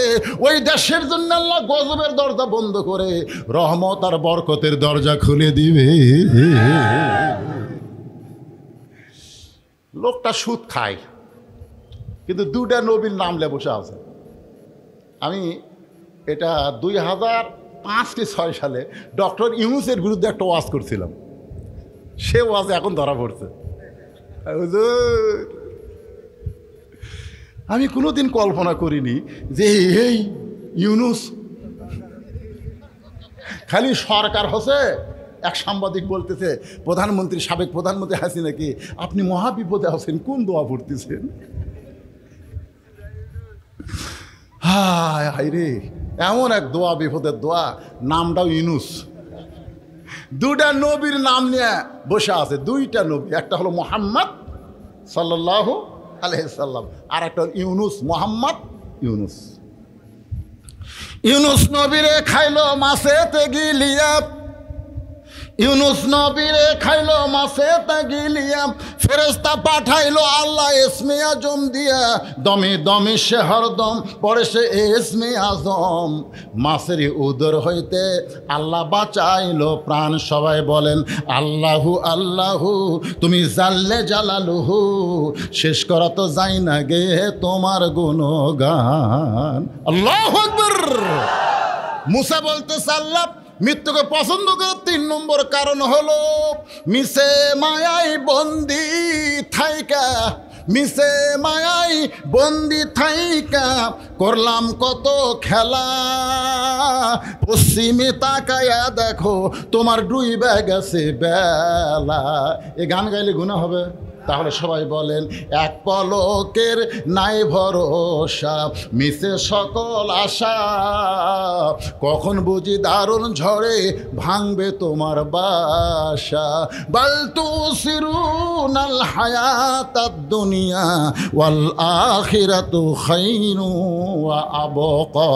ওই দেশের জন্য আল্লাহ গজবের দরজা বন্ধ করে রহমত আর বরকতের দরজা খুলে দিবে। লোকটা সুদ খায়, কিন্তু 2টা নবীর নাম লে বসে আছে। আমি এটা 2005 কি 6 সালে ডক্টর ইউনূসের বিরুদ্ধে একটা ওয়াজ করছিলাম। সে ওয়াজে এখন ধরা পড়ছে। আমি কোনোদিন কল্পনা করিনি যে এই ইউনূস খালি সরকার হচ্ছে। এক সাংবাদিক বলতেছে, প্রধানমন্ত্রী, সাবেক প্রধানমন্ত্রী হাসিনা কি আপনি মহাবিপদে আছেন, কোন দোয়া পড়তেছেন? হায় হায় রে, এমন এক দোয়া, বিপদের দোয়া, নামটাও ইউনূস। 2টা নবীর নাম নিয়ে বসে আছে। 2টা নবী, একটা হলো মুহাম্মদ সাল্লাল্লাহু আলাইহি সাল্লাম, আর একটা হলো ইউনূস, মুহাম্মদ ইউনূস। ইউনূস নবীরে খাইলো মাছেতে গিলিয়া, ইউনূস নবীরে খাইলো মাছেতে গিলিয়া, ফেরেশতা পাঠাইলো আল্লাহ ইসমে আজম দিয়া, দমে দমে সে হরদম পড়ে সে ইসমে আজম। মাছের উদর হইতে আল্লাহ বাঁচাইলো প্রাণ। সবাই বলেন আল্লাহু আল্লাহু, তুমি জাল্লে জালালুহু, শেষ করা তো যাই না গে তোমার গুণগান। আল্লাহু আকবার। মুসা বলতেছে আল্লাহ মৃত্যুকে পছন্দ করে 3 নম্বর কারণ হলো মিশে মায়াই বন্দি থাইকা, মিশে মায়াই বন্দি থাইকা করলাম কত খেলা, পশ্চিমে তাকায়া দেখো তোমার ডুইবা গেছে বেলা। এ গান গাইলে গুনাহ হবে? তাহলে সবাই বলেন এক পলকের নাই ভরসা, মিশে সকল আশা, কখন বুঝি দারুণ ঝড়ে ভাঙবে তোমার বাসা। বাল তুসিরুনাল হায়াতাদ দুনিয়া ওয়াল আখিরাতু খায়রুন ওয়া আবকা।